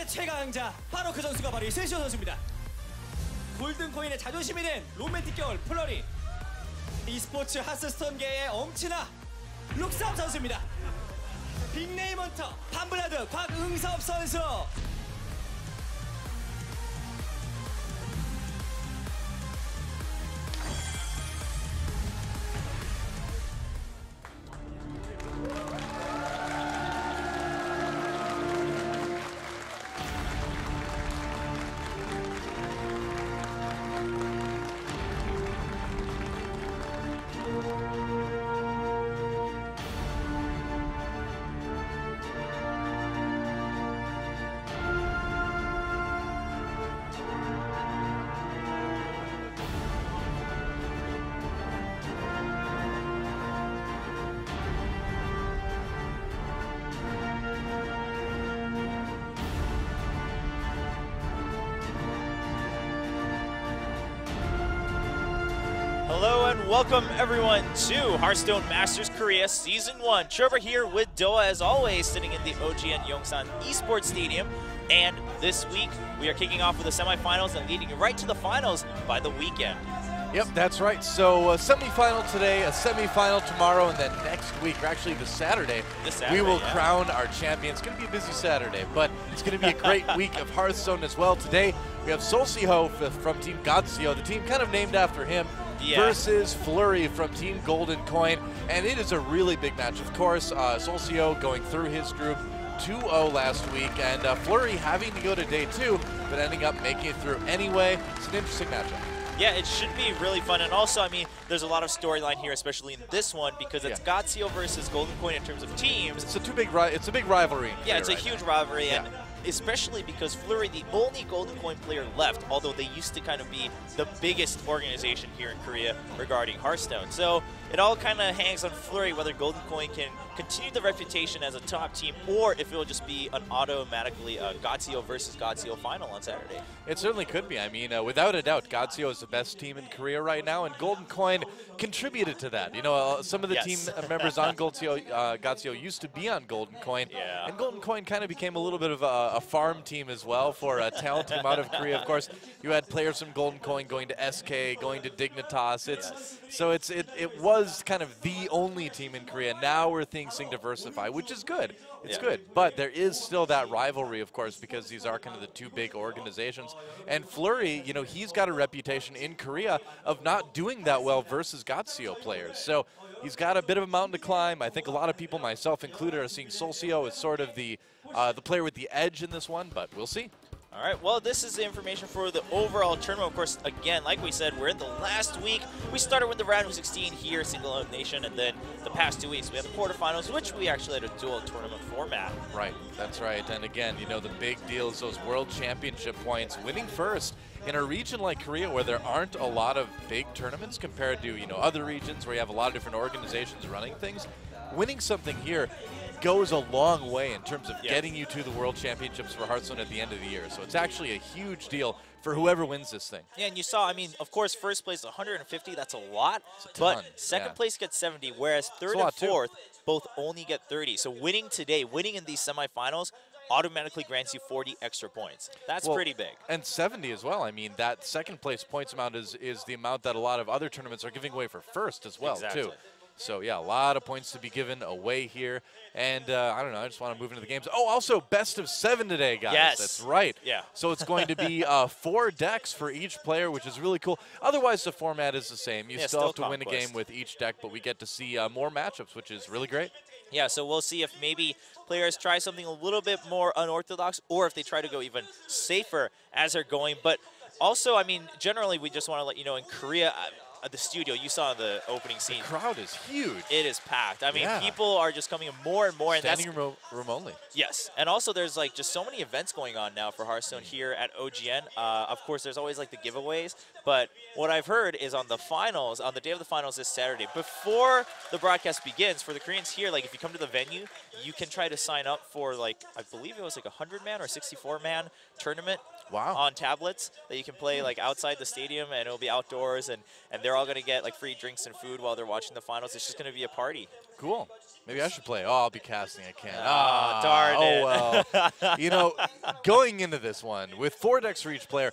최강자 바로 그 선수가 바로 이 세시오 선수입니다. 골든코인의 자존심이 된 로맨틱 겨울 플러리, e스포츠 하스스톤계의 엄친아 룩삼 선수입니다. 빅네임 헌터 판블라드 곽응섭 선수. Hello and welcome everyone to Hearthstone Masters Korea Season 1. Trevor here with Doa as always, sitting in the OGN Yongsan Esports Stadium. And this week we are kicking off with the semifinals and leading right to the finals by the weekend. Yep, that's right. So a semifinal today, a semifinal tomorrow, and then next week, or actually this Saturday, we will crown our champion. It's going to be a busy Saturday, but it's going to be a great week of Hearthstone as well. Today we have Seulsiho from Team Godseo, the team kind of named after him, versus Flurry from Team Golden Coin, and it is a really big match. Of course, Seulsiho going through his group 2-0 last week, and Flurry having to go to day 2, but ending up making it through anyway. It's an interesting matchup. Yeah, it should be really fun, and also, I mean, there's a lot of storyline here, especially in this one, because it's Godseo versus Golden Coin in terms of teams. It's a big rivalry. Yeah, it's a huge rivalry, and especially because Flurry, the only Golden Coin player left, although they used to kind of be the biggest organization here in Korea regarding Hearthstone. So it all kind of hangs on Flurry whether Golden Coin can continue the reputation as a top team, or if it will just be an automatically Godseo versus Godseo final on Saturday. It certainly could be. I mean, without a doubt, Godseo is the best team in Korea right now, and Golden Coin contributed to that. You know, some of the team members on Godseo used to be on Golden Coin, and Golden Coin kind of became a little bit of a farm team as well for a talent team out of Korea. Of course, you had players from Golden Coin going to SK, going to Dignitas. So it was kind of the only team in Korea. Now we're seeing diversify, which is good. It's good, but there is still that rivalry, of course, because these are kind of the two big organizations. And Flurry, you know, he's got a reputation in Korea of not doing that well versus Godseo players. So he's got a bit of a mountain to climb. I think a lot of people, myself included, are seeing Seulsiho as sort of the player with the edge in this one, but we'll see. All right, well, this is the information for the overall tournament. Of course, again, like we said, we're in the last week. We started with the round of 16 here, single elimination, and then the past 2 weeks we had the quarterfinals, which we actually had a dual tournament format. Right, that's right. And again, you know, the big deal is those world championship points, winning first in a region like Korea where there aren't a lot of big tournaments compared to, you know, other regions where you have a lot of different organizations running things. Winning something here goes a long way in terms of getting you to the World Championships for Hearthstone at the end of the year. So it's actually a huge deal for whoever wins this thing. Yeah, and you saw, I mean, of course, first place 150, that's a lot. But second place gets 70, whereas third and fourth both only get 30. So winning today, winning in these semifinals, automatically grants you 40 extra points. That's pretty big. And 70 as well. I mean, that second place points amount is the amount that a lot of other tournaments are giving away for first as well, too. So, yeah, a lot of points to be given away here. And, I don't know, I just want to move into the games. Oh, also, best of 7 today, guys. Yes. That's right. Yeah. So it's going to be 4 decks for each player, which is really cool. Otherwise, the format is the same. You still have to win a game with each deck, but we get to see more matchups, which is really great. Yeah, so we'll see if maybe players try something a little bit more unorthodox, or if they try to go even safer as they're going. But also, I mean, generally, we just want to let you know, in Korea, at the studio, you saw the opening scene. The crowd is huge. It is packed. I mean, people are just coming in more and more. Standing room only. Yes, and also there's like just so many events going on now for Hearthstone here at OGN. Of course, there's always like the giveaways, but what I've heard is on the finals, on the day of the finals this Saturday, before the broadcast begins, for the Koreans here, like if you come to the venue, you can try to sign up for like, I believe it was like a 100-man or 64-man tournament on tablets that you can play like outside the stadium, and it'll be outdoors, and they're all going to get like free drinks and food while they're watching the finals. It's just going to be a party. Cool. Maybe I should play. Oh, I'll be casting. I can't. Oh, darn it. Well. You know, going into this one with 4 decks for each player,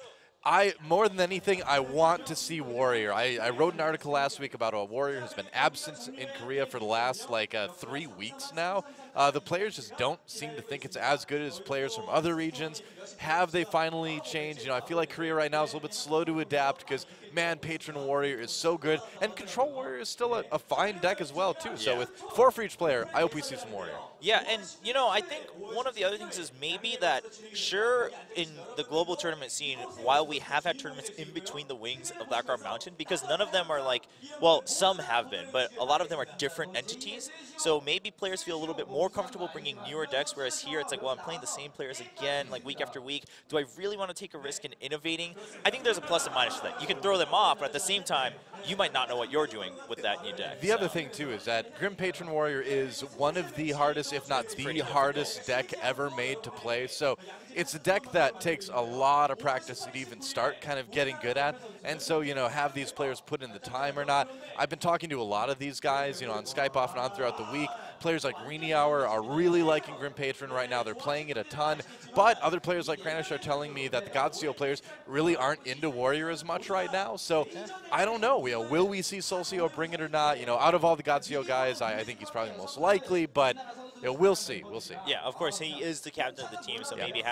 more than anything, I want to see Warrior. I wrote an article last week about a Warrior who's been absent in Korea for the last, 3 weeks now. The players just don't seem to think it's as good as players from other regions. Have they finally changed? You know, I feel like Korea right now is a little bit slow to adapt because, man, Patron Warrior is so good. And Control Warrior is still a fine deck as well, too. So with 4 for each player, I hope we see some Warrior. Yeah, and, you know, I think one of the other things is maybe that, sure, in the global tournament scene, while we have had tournaments in between the wings of Blackguard Mountain, because none of them are like, well, some have been, but a lot of them are different entities. So maybe players feel a little bit more comfortable bringing newer decks, whereas here it's like, well, I'm playing the same players again, like week after week. Do I really want to take a risk in innovating? I think there's a plus and minus to that. You can throw them off, but at the same time, you might not know what you're doing with that new deck. The other thing, too, is that Grim Patron Warrior is one of the hardest, if not the hardest deck ever made to play. So it's a deck that takes a lot of practice to even start kind of getting good at. And so, you know, have these players put in the time or not. I've been talking to a lot of these guys, you know, on Skype off and on throughout the week. Players like Rini Hour are really liking Grim Patron right now. They're playing it a ton. But other players like Kranish are telling me that the Godseal players really aren't into Warrior as much right now. So I don't know. You know, will we see Seulsiho bring it or not? You know, out of all the Godseal guys, I think he's probably most likely. But you know, we'll see. We'll see. Yeah, of course, he is the captain of the team, so maybe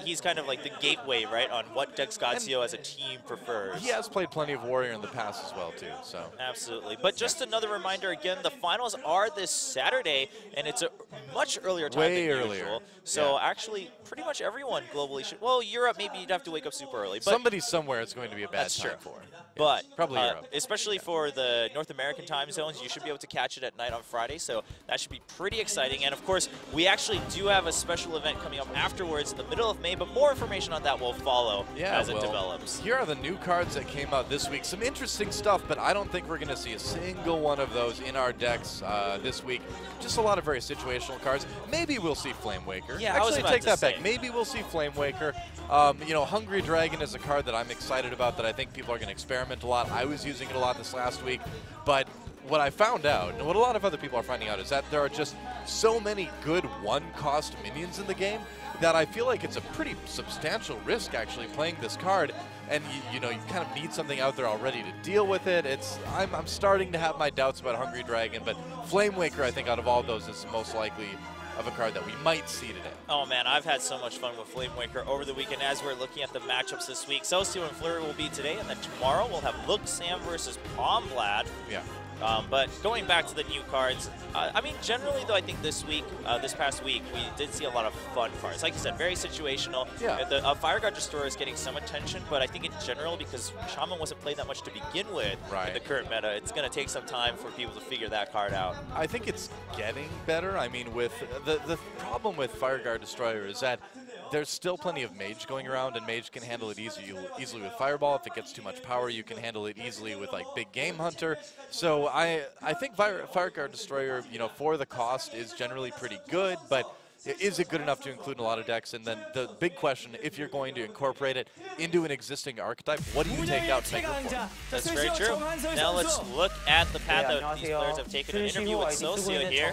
he's kind of like the gateway, right, on what decks Godseal as a team prefers. He has played plenty of Warrior in the past as well, too. So absolutely. But just another reminder again, the finals are this Saturday, and it's a much earlier time than usual. So actually, pretty much everyone globally should. Well, Europe, maybe you'd have to wake up super early. But somebody somewhere it's going to be a bad time for. But probably Europe. Especially for the North American time zones, you should be able to catch it at night on Friday. So that should be pretty exciting. And of course, we actually do have a special event coming up afterwards in the middle of May, but more information on that will follow as it develops. Here are the new cards that came out this week. Some interesting stuff, but I don't think we're going to see a single one of those in our decks this week. Just a lot of very situational cards. Maybe we'll see Flamewaker. Yeah, actually, take that say. back. Maybe we'll see Flamewaker. You know, Hungry Dragon is a card that I'm excited about that I think people are going to experiment a lot. I was using it a lot this last week, but what I found out, and what a lot of other people are finding out, is that there are just so many good one-cost minions in the game that I feel like it's a pretty substantial risk actually playing this card. And you know, you kind of need something out there already to deal with it. I'm starting to have my doubts about Hungry Dragon, but Flamewaker, I think out of all those, is the most likely of a card that we might see today. Oh man, I've had so much fun with Flamewaker over the weekend as we're looking at the matchups this week. Seulsiho and Flurry will be today, and then tomorrow we'll have Look Sam versus Palmblad. Yeah. But going back to the new cards, I mean, generally though, I think this past week, we did see a lot of fun cards. Like you said, very situational. Yeah. The Fireguard Destroyer is getting some attention, but I think in general, because Shaman wasn't played that much to begin with in the current meta, it's going to take some time for people to figure that card out. I think it's getting better. I mean, with the problem with Fireguard Destroyer is that there's still plenty of Mage going around, and Mage can handle it easily with Fireball. If it gets too much power, you can handle it easily with like Big Game Hunter. So I think Fireguard Destroyer, you know, for the cost is generally pretty good, but is it good enough to include in a lot of decks? And then the big question, if you're going to incorporate it into an existing archittype, what do you take out to make room for it? That's very true. Now let's look at the path that these players have taken. An interview with Seulsiho here.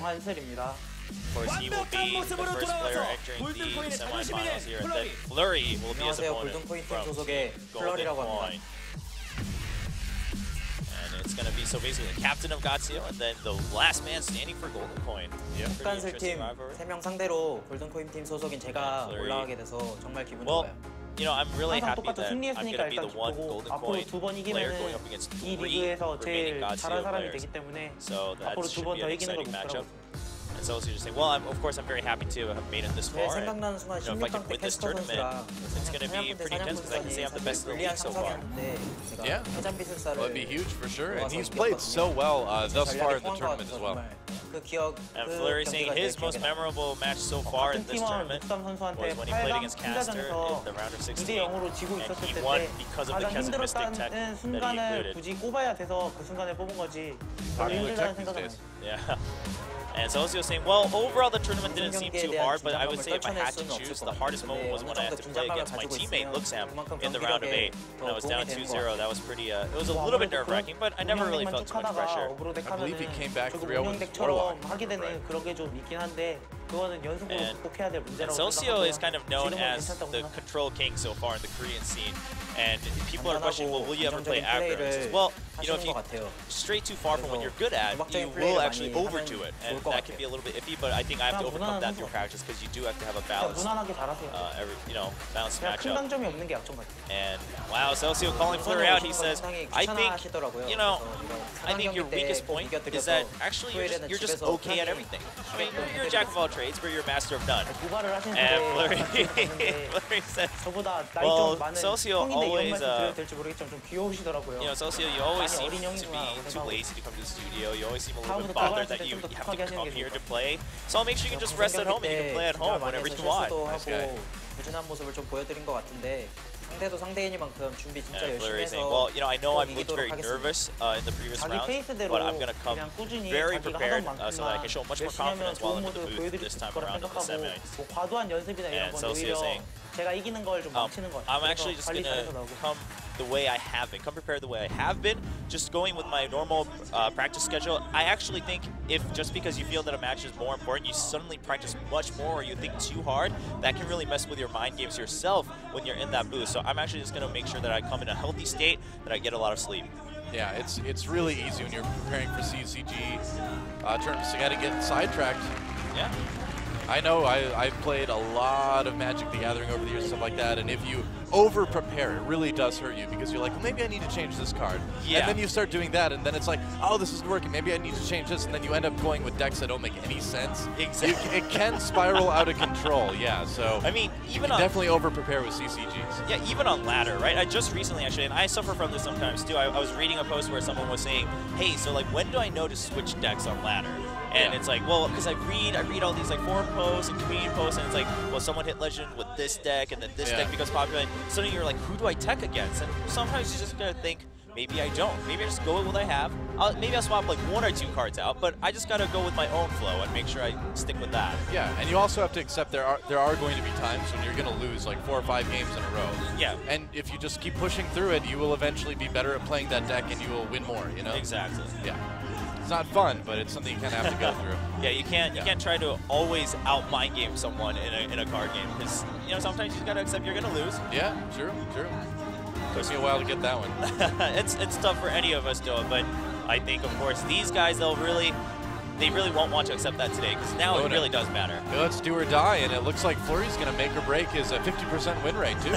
Of course, he will be the first player entering the semifinals here, and then Flurry will be his opponent from Golden Coin. And it's going to be, so basically, the captain of Godseal, and then the last man standing for Golden Coin. Yeah. 북한슬팀 3명 상대로 골든코인 팀 소속인 제가 올라가게 돼서 정말 기분 좋아요. You know, I'm really happy that I'm going to be the one Golden Coin player going up against 3 remaining Godseal players. So that should be an exciting matchup. And Seulsiho just saying, well, of course, I'm very happy to have made it this far. And, you know, if I can win this tournament, it's going to be pretty intense because I can say I'm the best in the league so far. Yeah, well, that'd be huge for sure. And he's played so well thus far in the tournament as well. And Flurry saying his most memorable match so far in this tournament was when he played against Caster in the round of 16. And he won because of the Chasm Mystic tech that he included. Yeah. And Seulsiho saying, well, overall the tournament didn't seem too hard, but I would say if I had to choose, the hardest moment was when I had to play against my teammate Luxam in the round of 8. When I was down 2-0, that was pretty, it was a little bit nerve-wracking, but I never really felt too much pressure. I believe he came back 3-0 with Warlock. And Seulsiho is kind of known as the control king so far in the Korean scene. And people are questioning, well, will you ever play aggro? He says, well, you know, if you stray too far from what you're good at, you will actually overdo it. And that can be a little bit iffy, but I think I have to overcome that through practice because you do have to have a balanced, balanced matchup. And wow, Seulsiho calling Flurry out. He says, I think, you know, I think your weakest point is that actually you're just okay at everything. I mean, you're a jack of all trades, but you're a master of none. And Flurry says, well, Seulsiho always, Seulsiho, you always seem to be too lazy to come to the studio. You always seem a little bit bothered that you have to come here to play. So I'll make sure you can just rest at home and you can play at home whenever you want. Nice guy. Flurry saying, well, you know, I know I've looked very nervous in the previous round, but I'm going to come very prepared so that I can show much more confidence while I'm in the booth this time around in the semis. And Seulsiho saying, I'm actually just going to come the way I have been, come prepared the way I have been, just going with my normal practice schedule. I actually think if just because you feel that a match is more important, you suddenly practice much more or you think too hard, that can really mess with your mind games yourself when you're in that booth. So I'm actually just going to make sure that I come in a healthy state, that I get a lot of sleep. Yeah, it's really easy when you're preparing for CCG tournaments. You got to get sidetracked. Yeah. I know I've played a lot of Magic the Gathering over the years and stuff like that, and if you over-prepare, it really does hurt you because you're like, well, maybe I need to change this card. Yeah. And then you start doing that, and then it's like, oh, this isn't working. Maybe I need to change this, and then you end up going with decks that don't make any sense. Exactly. It can spiral out of control, yeah. So I mean, even on definitely over-prepare with CCGs. Yeah, even on ladder, right? I just recently, actually, and I suffer from this sometimes too. I was reading a post where someone was saying, hey, so like, when do I know to switch decks on ladder? And it's like, well, because I read all these like forum posts and community posts, and it's like, well, someone hit legend with this deck, and then this deck becomes popular. And suddenly you're like, who do I tech against? And sometimes you just gotta think, maybe I don't. Maybe I just go with what I have. Maybe I'll swap like 1 or 2 cards out, but I just gotta go with my own flow and make sure I stick with that. Yeah, and you also have to accept there are going to be times when you're gonna lose like 4 or 5 games in a row. Yeah. And if you just keep pushing through it, you will eventually be better at playing that deck, and you will win more. You know. Exactly. Yeah. It's not fun, but it's something you kind of have to go through. Yeah, you can't try to always out mind game someone in a card game because sometimes you just gotta accept you're gonna lose. Yeah, true. Took me a while to get that one. it's tough for any of us though, but I think of course these guys they really won't want to accept that today because now it really does matter. Let's do or die, and it looks like Flurry's going to make or break his 50% win rate too.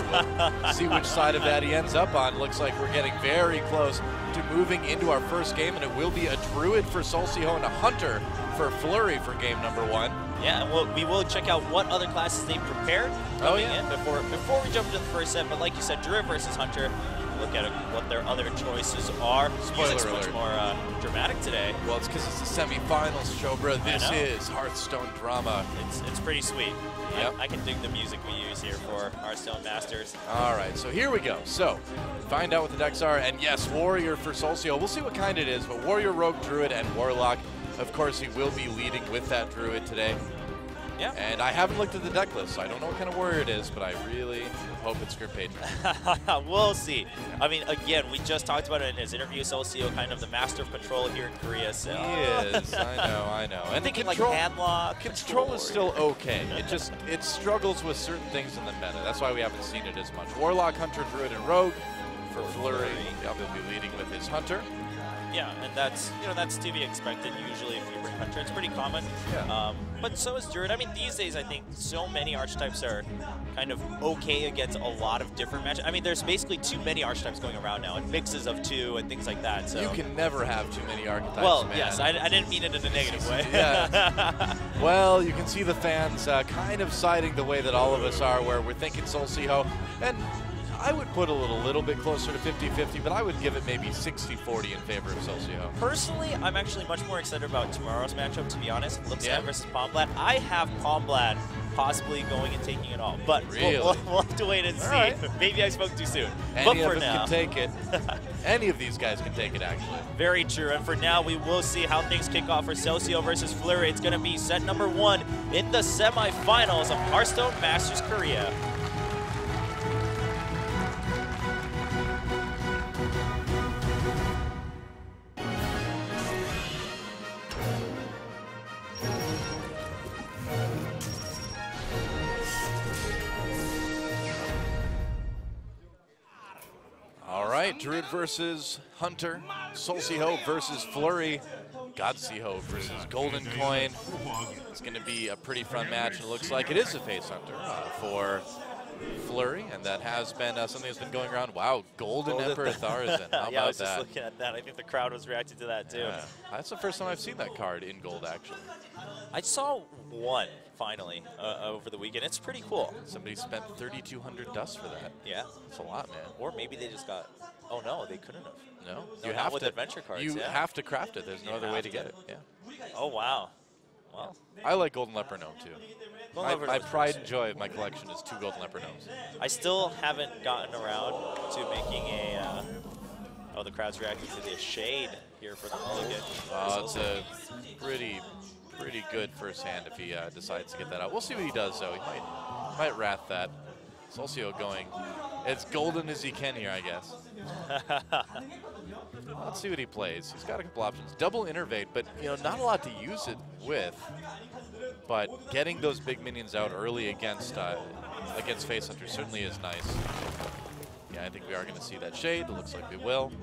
We'll see which side of that he ends up on. Looks like we're getting very close to moving into our first game, and it will be a Druid for Seulsiho and a Hunter for Flurry for game number 1. Yeah, and we will check out what other classes they've prepared coming in before we jump into the first set. But like you said, Druid versus Hunter. Look at what their other choices are. Music's much more dramatic today. Well, it's because it's the semi-finals show, bro. This is Hearthstone drama. It's pretty sweet. Yep. I can dig the music we use here for Hearthstone Masters. All right, so here we go. So, find out what the decks are. And yes, Warrior for Seulsiho. We'll see what kind it is, but Warrior, Rogue, Druid, and Warlock. Of course, he will be leading with that Druid today. Yeah. And I haven't looked at the deck list, so I don't know what kind of warrior it is, but I really hope it's Script Patron. We'll see. I mean, again, we just talked about it in his interview. Seulsiho, kind of the master of control here in Korea. So. He is. I know. And thinking control, like handlock. Control is still okay. It struggles with certain things in the meta. That's why we haven't seen it as much. Warlock, Hunter, Druid, and Rogue. For Flurry, he'll be leading with his Hunter. Yeah, and that's to be expected usually if you bring Hunter. It's pretty common. Yeah. But so is Druid. I mean, these days I think so many archetypes are kind of okay against a lot of different matches. I mean, there's basically too many archetypes going around now, and mixes of 2 and things like that. So you can never have too many archetypes. Well, man. yes, I didn't mean it in a negative way. Yeah. Well, you can see the fans kind of siding the way that all of us are, where we're thinking Seulsiho, and I would put a little bit closer to 50-50, but I would give it maybe 60-40 in favor of Seulsiho. Personally, I'm actually much more excited about tomorrow's matchup, to be honest. Luxam versus Palmblatt. I have Palmblatt possibly going and taking it all, but really? we'll have to wait and see. Right. Maybe I spoke too soon. Any but for of us now, can take it. Any of these guys can take it, actually. Very true, and for now, we will see how things kick off for Seulsiho versus Flurry. It's going to be set number 1 in the semifinals of Hearthstone Masters Korea. Druid versus Hunter, Seulsiho versus Flurry, Seulsiho versus Golden Coin. It's going to be a pretty fun match, and it looks like it is a face hunter for Flurry, and that has been something that's been going around. Wow, Golden Emperor Tharzan. How yeah, I about was just that? looking at that. I think the crowd was reacting to that too. Yeah. That's the first time I've seen that card in gold, actually. I saw one finally over the weekend. It's pretty cool. Somebody spent 3,200 dust for that. Yeah, that's a lot, man. Or maybe they just got. Oh no, they couldn't have. No, you have with adventure cards. You have to craft it. There's no other way to get it. Yeah. Oh wow. Well, I like Golden Leper Gnome too. My pride and joy of my collection is 2 Golden Leper Gnomes. I still haven't gotten around to making a. Oh, the crowd's reacting to the shade here for the mulligan. It's a pretty good first hand if he decides to get that out. We'll see what he does though. He might wrath that. Seulsiho going as golden as he can here, I guess. Let's see what he plays. He's got a couple options. Double Innervate, but not a lot to use it with. But getting those big minions out early against face hunters certainly is nice. Yeah, I think we are going to see that shade. It looks like we will.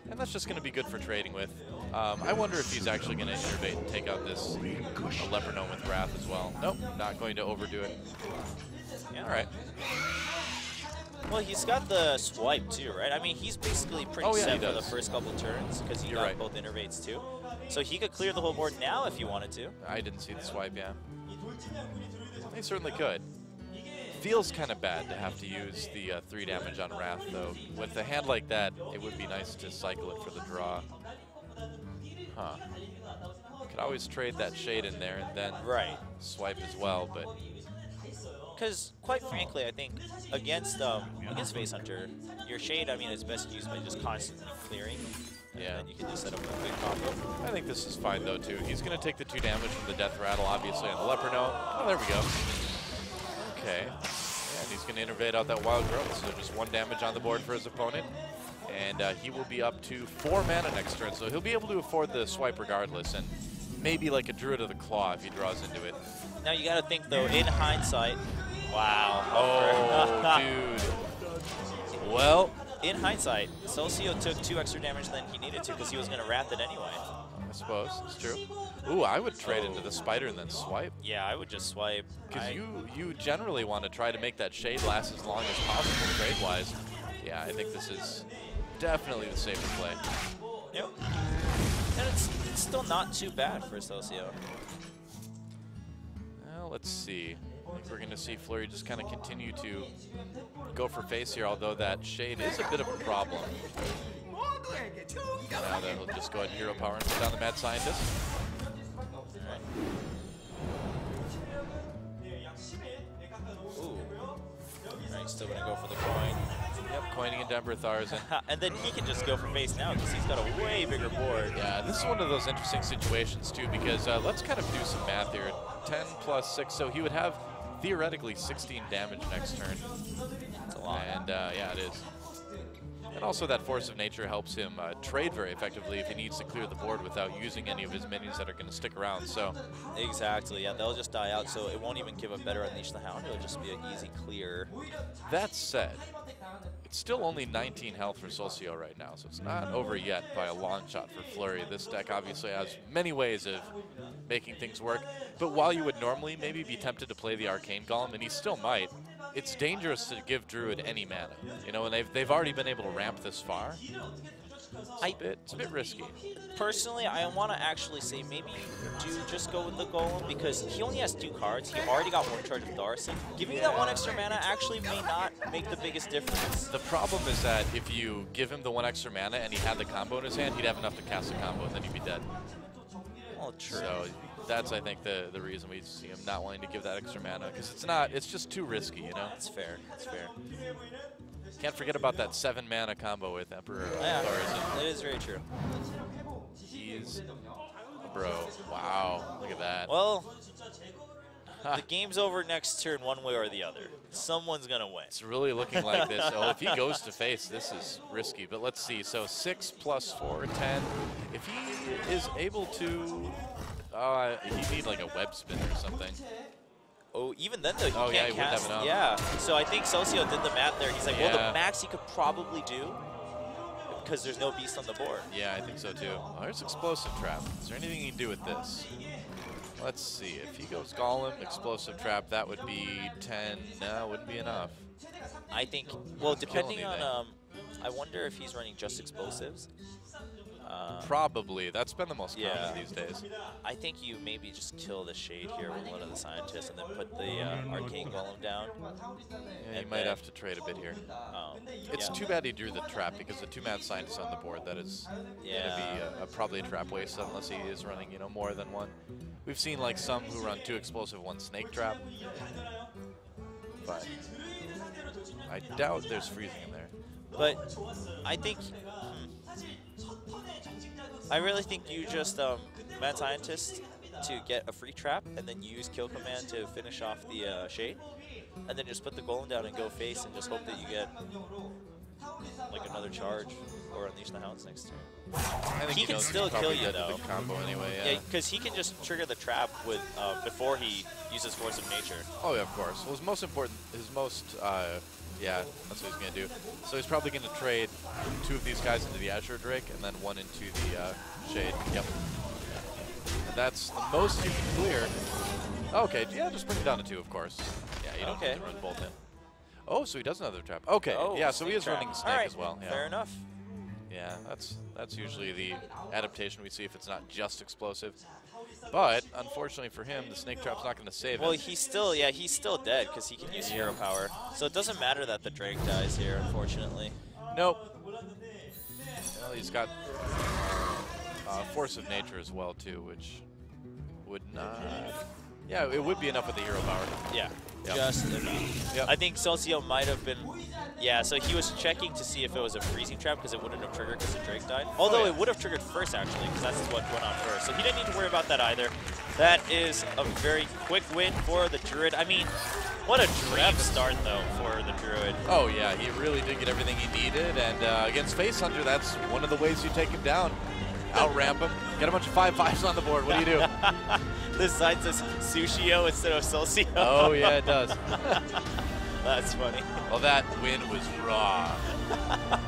And that's just going to be good for trading with. I wonder if he's actually going to innervate and take out this Leper Gnome with Wrath as well. Nope, not going to overdo it. Yeah. All right. Well, he's got the swipe too, right? I mean, he's basically pretty set for the first couple turns because he got both innervates too. So he could clear the whole board now if he wanted to. I didn't see the swipe, yeah. He certainly could. Feels kind of bad to have to use the 3 damage on Wrath, though. With a hand like that, it would be nice to cycle it for the draw. Huh. Could always trade that shade in there and then swipe as well, but... Because, quite frankly, I think against Face Hunter, your shade, I mean, is best used by just constantly clearing. And then you can just set up a quick combo. I think this is fine, though, too. He's going to take the 2 damage from the Death Rattle, obviously, on the Leper Gnome. Oh, there we go. Okay. Yeah, and he's going to innervate out that Wild Growth, so just 1 damage on the board for his opponent. And he will be up to 4 mana next turn, so he'll be able to afford the swipe regardless, and maybe like a Druid of the Claw if he draws into it. Now you got to think, though, in hindsight, wow. Oh, dude. Well, in hindsight, Seulsiho took 2 extra damage than he needed to because he was going to Wrath it anyway. I suppose, it's true. Ooh, I would trade into the Spider and then swipe. Yeah, I would just swipe. Because you generally want to try to make that shade last as long as possible trade-wise. Yeah, I think this is definitely the safer play. Yep. And it's still not too bad for Seulsiho. Well, let's see. I think we're going to see Flurry just kind of continue to go for face here, although that shade is a bit of a problem. Now that he'll just go ahead and hero power and put down the Mad Scientist. Alright. Ooh. Alright, still going to go for the coin. Yep, coining into Emperor Tharzan. And then he can just go for face now because he's got a way bigger board. Yeah, this is one of those interesting situations too because let's kind of do some math here. 10 plus 6, so he would have theoretically 16 damage next turn. That's a lot. And yeah, it is. And also that Force of Nature helps him trade very effectively if he needs to clear the board without using any of his minions that are going to stick around. So exactly, yeah, they'll just die out, so it won't even give a better Unleash the Hound. It'll just be an easy clear. That said, it's still only 19 health for Seulsiho right now, so it's not over yet by a long shot for Flurry. This deck obviously has many ways of making things work, but while you would normally maybe be tempted to play the Arcane Golem, and he still might, it's dangerous to give Druid any mana. You know, and they've already been able to ramp this far. It's a bit risky. Personally, I want to actually say maybe do just go with the Golem because he only has 2 cards. He already got 1 charge of Tharzan. Giving that 1 extra mana actually may not make the biggest difference. The problem is that if you give him the 1 extra mana and he had the combo in his hand, he'd have enough to cast a combo and then he'd be dead. Well, true. So that's, I think, the reason we see him not wanting to give that extra mana because it's just too risky, you know? That's fair. That's fair. Can't forget about that 7-mana combo with Emperor Yeah, Thorson. it is very true. He's a bro. Wow, look at that. Well, the game's over next turn one way or the other. Someone's going to win. It's really looking like this. Oh, if he goes to face, this is risky. But let's see. So 6 plus 4, 10. If he is able to, he'd need like a web spin or something. Oh, even then, though, he Oh, yeah, can't he wouldn't cast. have enough. Yeah, so I think Seulsiho did the math there. He's like, well, Yeah. the max he could probably do, because there's no beast on the board. Yeah, I think so too. Oh, there's Explosive Trap. Is there anything you can do with this? Let's see. If he goes Golem, Explosive Trap, that would be 10. No, wouldn't be enough. I think, well, depending anything. on, I wonder if he's running just explosives. Probably. That's been the most Yeah. common these days. I think you maybe just kill the Shade here with one of the scientists and then put the Arcane Golem down. Yeah, you And might then- have to trade a bit here. It's yeah. too bad he drew the trap because the 2-man scientist on the board, that is going to Yeah. be probably a trap waste unless he is running, you know, more than one. We've seen like some who run 2 explosive, 1 snake trap. But I doubt there's freezing in there. But I think, I really think you just Mad Scientist to get a free trap and then use Kill Command to finish off the Shade. And then just put the Golem down and go face and just hope that you get like another charge or Unleash the Hounds next turn. I think He can knows still he's probably kill you, dead to though. the combo anyway, Yeah, because he can just trigger the trap with before he uses Force of Nature. Oh, yeah, of course. Well, his most important, yeah, that's what he's going to do. So he's probably going to trade 2 of these guys into the Azure Drake and then 1 into the Shade. Yep. And that's the most you can clear. Okay, yeah, just bring it down to 2, of course. Yeah, you don't need to run both in. Oh, so he does another trap. Okay, Oh, yeah, so he snake is trap. running Snake All right, as well. Yeah. fair enough. Yeah, that's usually the adaptation we see if it's not just explosive. But unfortunately for him, the snake trap's not going to save Well, him. he's still dead because he can use hero power. So it doesn't matter that the Drake dies here, unfortunately. Nope. Well, he's got Force of Nature as well too, which would not. Yeah, it would be enough with the hero power. Yeah, Yep. just enough. Yep. I think Seulsiho might have been. Yeah, so he was checking to see if it was a freezing trap because it wouldn't have triggered because the Drake died. Although yeah. it would have triggered first actually because that's what went on first. So he didn't need to worry about that either. That is a very quick win for the Druid. I mean, what a dream start though for the Druid. Oh yeah, he really did get everything he needed, and against Face Hunter, that's one of the ways you take him down. Out-ramp him, get a bunch of 5/5s on the board. What do you do? This side says Sushio instead of Seulsiho. Oh yeah, it does. That's funny. Well, that win was raw.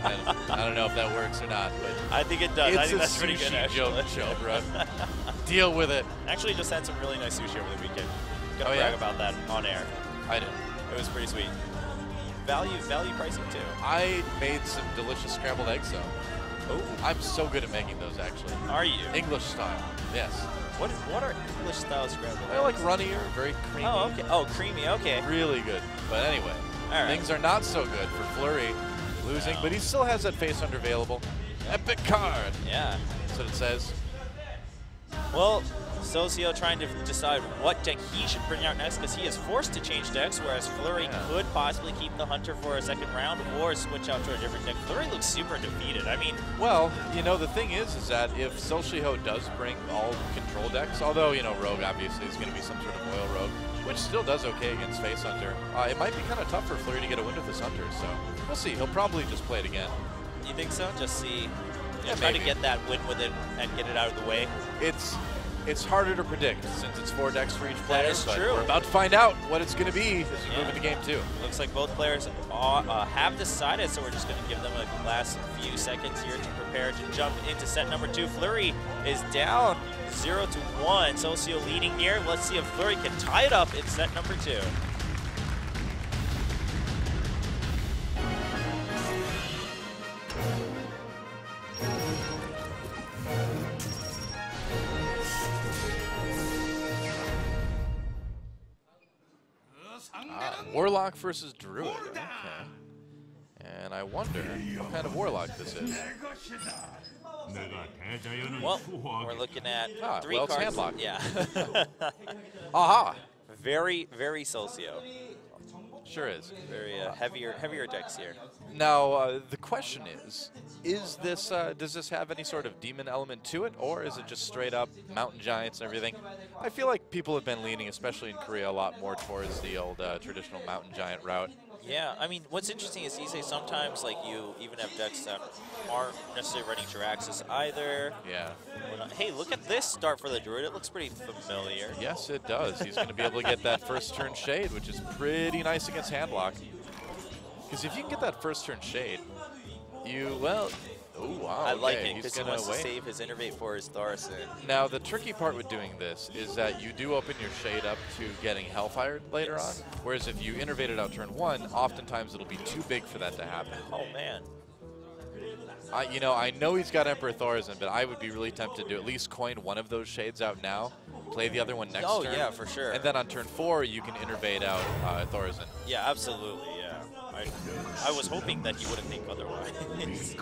And I don't know if that works or not, but I think it does. I it's think a that's pretty good, sushi actually. joke show, bro. Deal with it. Actually, just had some really nice sushi over the weekend. Gonna Oh, brag yeah? about that on air. I did. It was pretty sweet. Value pricing too. I made some delicious scrambled eggs, though. Oh, I'm so good at making those, actually. are you? English style, yes. What are English style scrambled? They're like eggs? runnier, very creamy. Oh, okay. Oh, creamy. Okay. Really good. But anyway, All right. things are not so good for Flurry losing, No. but he still has that face under available. Epic card. Yeah. That's what it says. Well, Seulsiho trying to decide what deck he should bring out next because he is forced to change decks, whereas Flurry could possibly keep the Hunter for a second round or switch out to a different deck. Flurry looks super defeated. I mean, Well, you know, the thing is that if Seulsiho does bring all control decks, although, you know, Rogue obviously is going to be some sort of oil Rogue, which still does okay against Face Hunter, it might be kind of tough for Flurry to get a win with this Hunter, so we'll see. He'll probably just play it again. you think so? Just see, Yeah, try to maybe. get that win with it and get it out of the way. It's harder to predict since it's 4 decks for each player. is but true. We're about to find out what it's going to be as we move into game 2. Looks like both players have decided, so we're just going to give them a last few seconds here to prepare to jump into set number 2. Flurry is down 0-1. Seulsiho leading here. Let's see if Flurry can tie it up in set number 2. Warlock versus Druid. Okay. And I wonder what kind of Warlock this is. Well, we're looking at 3 well, it's cards. handlock. Yeah. Aha! Very, very Seulsiho. Sure is. Very heavier decks here. Now, the question is this, does this have any sort of demon element to it, or is it just straight up mountain giants and everything? I feel like people have been leaning, especially in Korea, a lot more towards the old traditional mountain giant route. Yeah, I mean, what's interesting is these days sometimes, like, you even have decks that aren't necessarily running Jiraxis either. Yeah. Hey, look at this start for the Druid. It looks pretty familiar. Yes, it does. He's going to be able to get that first turn Shade, which is pretty nice against Handlock. Because if you can get that first turn Shade, well, oh, wow. I like okay, it because he wants to save his Innervate for his Thaurissan. Now, the tricky part with doing this is that you do open your Shade up to getting Hellfired later on, whereas if you Innervate it out turn 1, oftentimes it'll be too big for that to happen. Oh, man. I know he's got Emperor Thaurissan, but I would be really tempted to at least coin one of those Shades out now, play the other one next turn. Oh, yeah, for sure. And then on turn 4, you can Innervate out Thaurissan. Yeah, absolutely, yeah. I was hoping that he wouldn't think otherwise.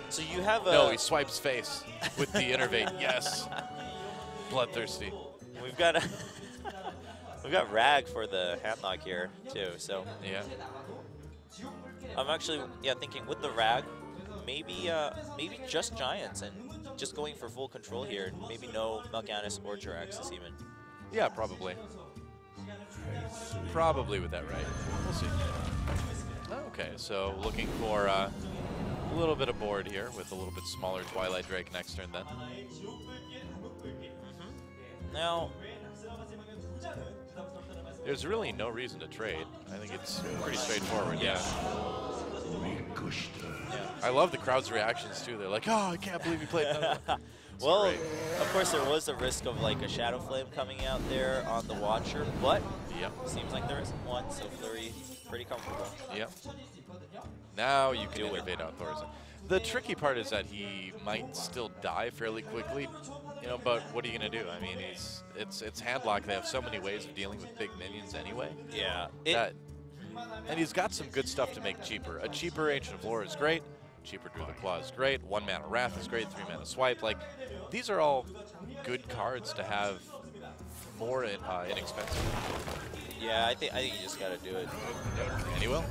So you have a... No, he swipes face with the Innervate. Yes. Bloodthirsty. We've got we've got Rag for the Handlock here, too, so... Yeah. I'm actually, thinking with the Rag, maybe just Giants and just going for full control here. Maybe no Mal'Ganis or Jiraxis even. Yeah, probably. Probably with that right. We'll see. Okay, so looking for a little bit of board here with a little bit smaller Twilight Drake next turn then. Now, there's really no reason to trade. I think it's pretty straightforward, yeah. I love the crowd's reactions too. They're like, oh, I can't believe you played another one. Well, great. Of course there was a risk of like a Shadow Flame coming out there on the Watcher, but seems like there isn't one, so Flurry pretty comfortable. Yep. Now you can Innervate out Thaurissan. The tricky part is that he might still die fairly quickly, but what are you going to do? I mean, it's Handlock. They have so many ways of dealing with big minions anyway. Yeah. And he's got some good stuff to make cheaper. A cheaper Ancient of Lore is great. Cheaper Druid of Claw is great. 1 mana Wrath is great. 3 mana Swipe. Like, these are all good cards to have more inexpensive. Yeah, I think you just got to do it. And he will.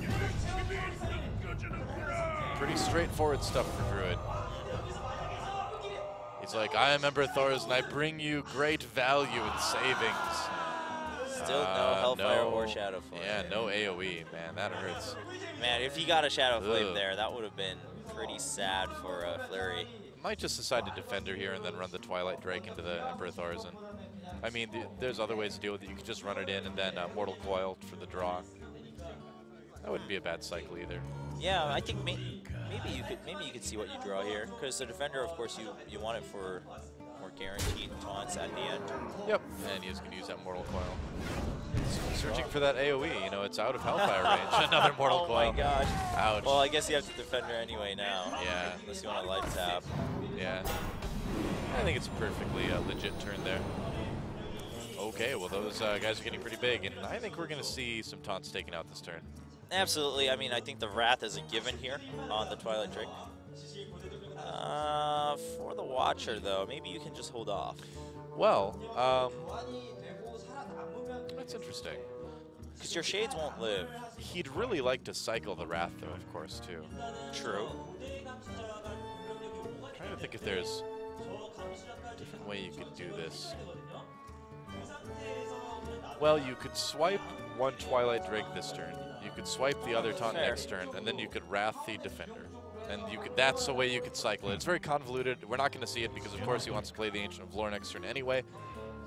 Pretty straightforward stuff for Druid. He's like, I am Emperor Thaurissan, I bring you great value in savings. Still no Hellfire or Shadow Flame. Yeah, no AoE, man, that hurts. Man, if he got a Shadow Flame there, that would have been pretty sad for Flurry. Might just decide to Defender here and then run the Twilight Drake into the Emperor Thaurissan. I mean, there's other ways to deal with it. You could just run it in and then Mortal Coil for the draw. That wouldn't be a bad cycle either. Yeah, I think maybe you could see what you draw here, because the Defender, of course, you want it for more guaranteed taunts at the end. Yep, and he's going to use that Mortal Coil. Searching for that AoE, it's out of Hellfire range. Another Mortal Coil. Oh my gosh. Ouch. Well, I guess you have to Defender anyway now. Yeah. Unless you want to life tap. Yeah. I think it's a perfectly legit turn there. Okay, well those guys are getting pretty big, and I think we're going to see some taunts taken out this turn. Absolutely. I mean, I think the Wrath is a given here on the Twilight Drake. For the Watcher, though, maybe you can just hold off. Well, that's interesting. Because your Shades won't live. He'd really like to cycle the Wrath, though, of course, too. True. I'm trying to think if there's a different way you could do this. Well, you could swipe one Twilight Drake this turn. You could swipe the other taunt next turn, and then you could Wrath the Defender. And that's the way you could cycle it. It's very convoluted. We're not going to see it because, of course, he wants to play the Ancient of Lore next turn anyway.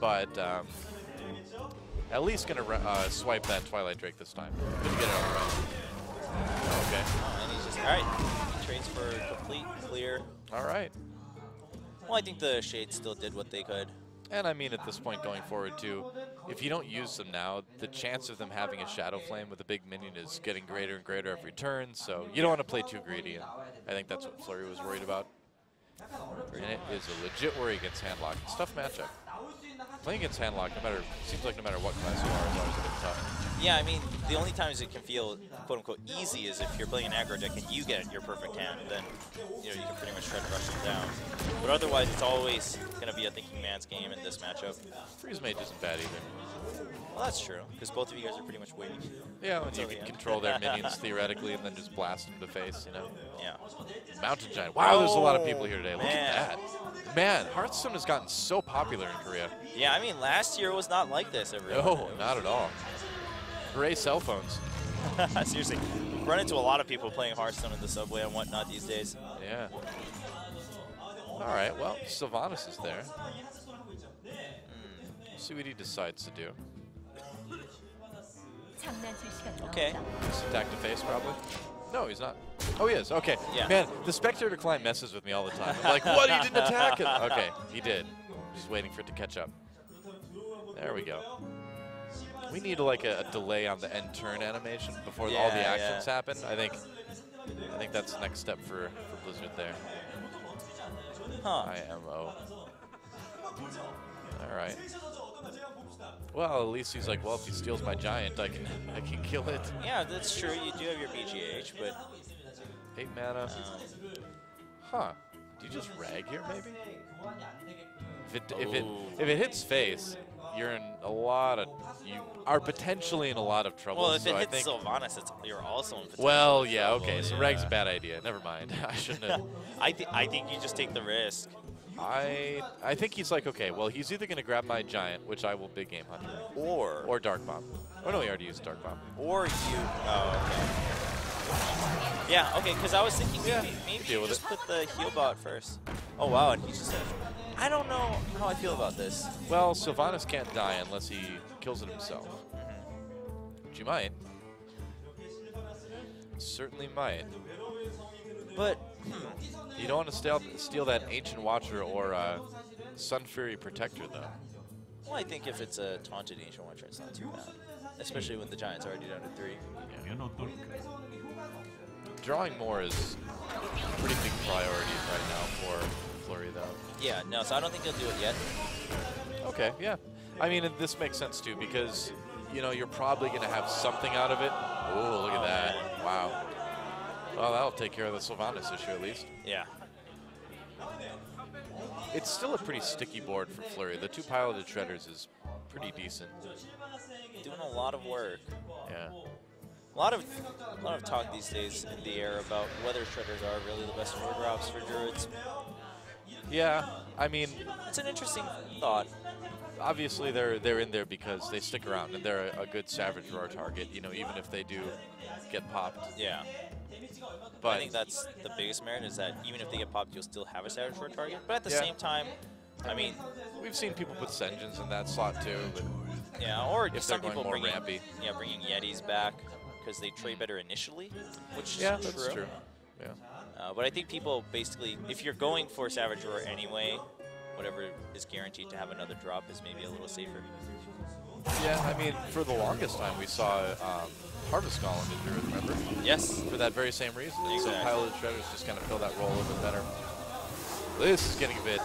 But at least going to swipe that Twilight Drake this time. Good to get it out right. Okay. And he's just, all right. He trades for complete clear. All right. Well, I think the Shades still did what they could. And I mean, at this point going forward, too, if you don't use them now, the chance of them having a Shadow Flame with a big minion is getting greater and greater every turn, so you don't want to play too greedy, and I think that's what Flurry was worried about. And it is a legit worry against Handlock. It's a tough matchup. Playing against Handlock, seems like no matter what class you are, is always a bit tough. Yeah, I mean, the only times it can feel quote-unquote easy is if you're playing an aggro deck and you get your perfect hand, then you can pretty much try to rush it down. But otherwise, it's always going to be a thinking man's game in this matchup. Freeze Mage isn't bad either. Well, that's true, because both of you guys are pretty much waiting. Yeah, and you can control their minions theoretically and then just blast them to the face, Yeah. Mountain Giant. Wow, there's a lot of people here today. Look man. at that. Man, Hearthstone has gotten so popular in Korea. Yeah, I mean, last year was not like this, everyone. No, not at all. Hooray, cell phones. Seriously, we run into a lot of people playing Hearthstone in the subway and whatnot these days. Yeah. All right, well, Sylvanas is there. Let's see what he decides to do. Okay. Just attack the face, probably. No, he's not. Oh, he is. Okay. Yeah. Man, the Spectator client messes with me all the time. I'm like, what? He didn't attack it. Okay, he did. Just waiting for it to catch up. There we go. We need like a delay on the end turn animation before all the actions happen. I think that's the next step for Blizzard there. Huh. IMO. All right. Well, at least he's like, well, if he steals my giant, I can kill it. Yeah, that's true. You do have your BGH, but 8 mana. Huh. Do you just rag here, maybe? If it hits face, you're in a lot of. You are potentially in a lot of trouble. Well, if so it hits Sylvanas, you're also in potential well, yeah, trouble. okay. So rag's a bad idea. Never mind. I shouldn't have. I think you just take the risk. I think he's like, okay, well, he's either going to grab my giant, which I will big game hunter, or Dark Bomb. Oh no, he already used Dark Bomb. Or you. Oh, okay. Yeah, okay, because I was thinking maybe you just put the heal bot first. Oh wow, and he just said, I don't know how I feel about this. Well, Sylvanas can't die unless he kills it himself. Which you might. Certainly might. But you don't want to steal that Ancient Watcher or Sun Fury Protector, though. Well, I think if it's a taunted Ancient Watcher, it's not too bad. Especially when the Giant's already down to 3. Yeah. Drawing more is a pretty big priority right now for Flurry, though. Yeah, no, so I don't think he'll do it yet. Okay, yeah. I mean, this makes sense, too, because, you're probably going to have something out of it. Oh, look at that. Man. Wow. Well, that'll take care of the Sylvanas issue, at least. Yeah. It's still a pretty sticky board for Flurry. The 2 piloted Shredders is pretty decent. Doing a lot of work. Yeah. A lot of talk these days in the air about whether Shredders are really the best 4-drops for Druids. Yeah, I mean, it's an interesting thought. Obviously, they're in there because they stick around and they're a good Savage Roar target. Even if they do get popped. Yeah. But I think that's the biggest merit is that even if they get popped, you'll still have a Savage Roar target. But at the same time, I mean, we've seen people put Senjins in that slot too. But yeah, or if some they're people going more rampy. Bringing Yetis back because they trade better initially, which is that's true. Yeah. But I think people basically, if you're going for Savage Roar anyway, whatever is guaranteed to have another drop is maybe a little safer. Yeah, I mean, for the longest time we saw Harvest Golem in Druid, remember? Yes. For that very same reason. Exactly. So piloted Shredders just kind of fill that role a little bit better. This is getting a bit,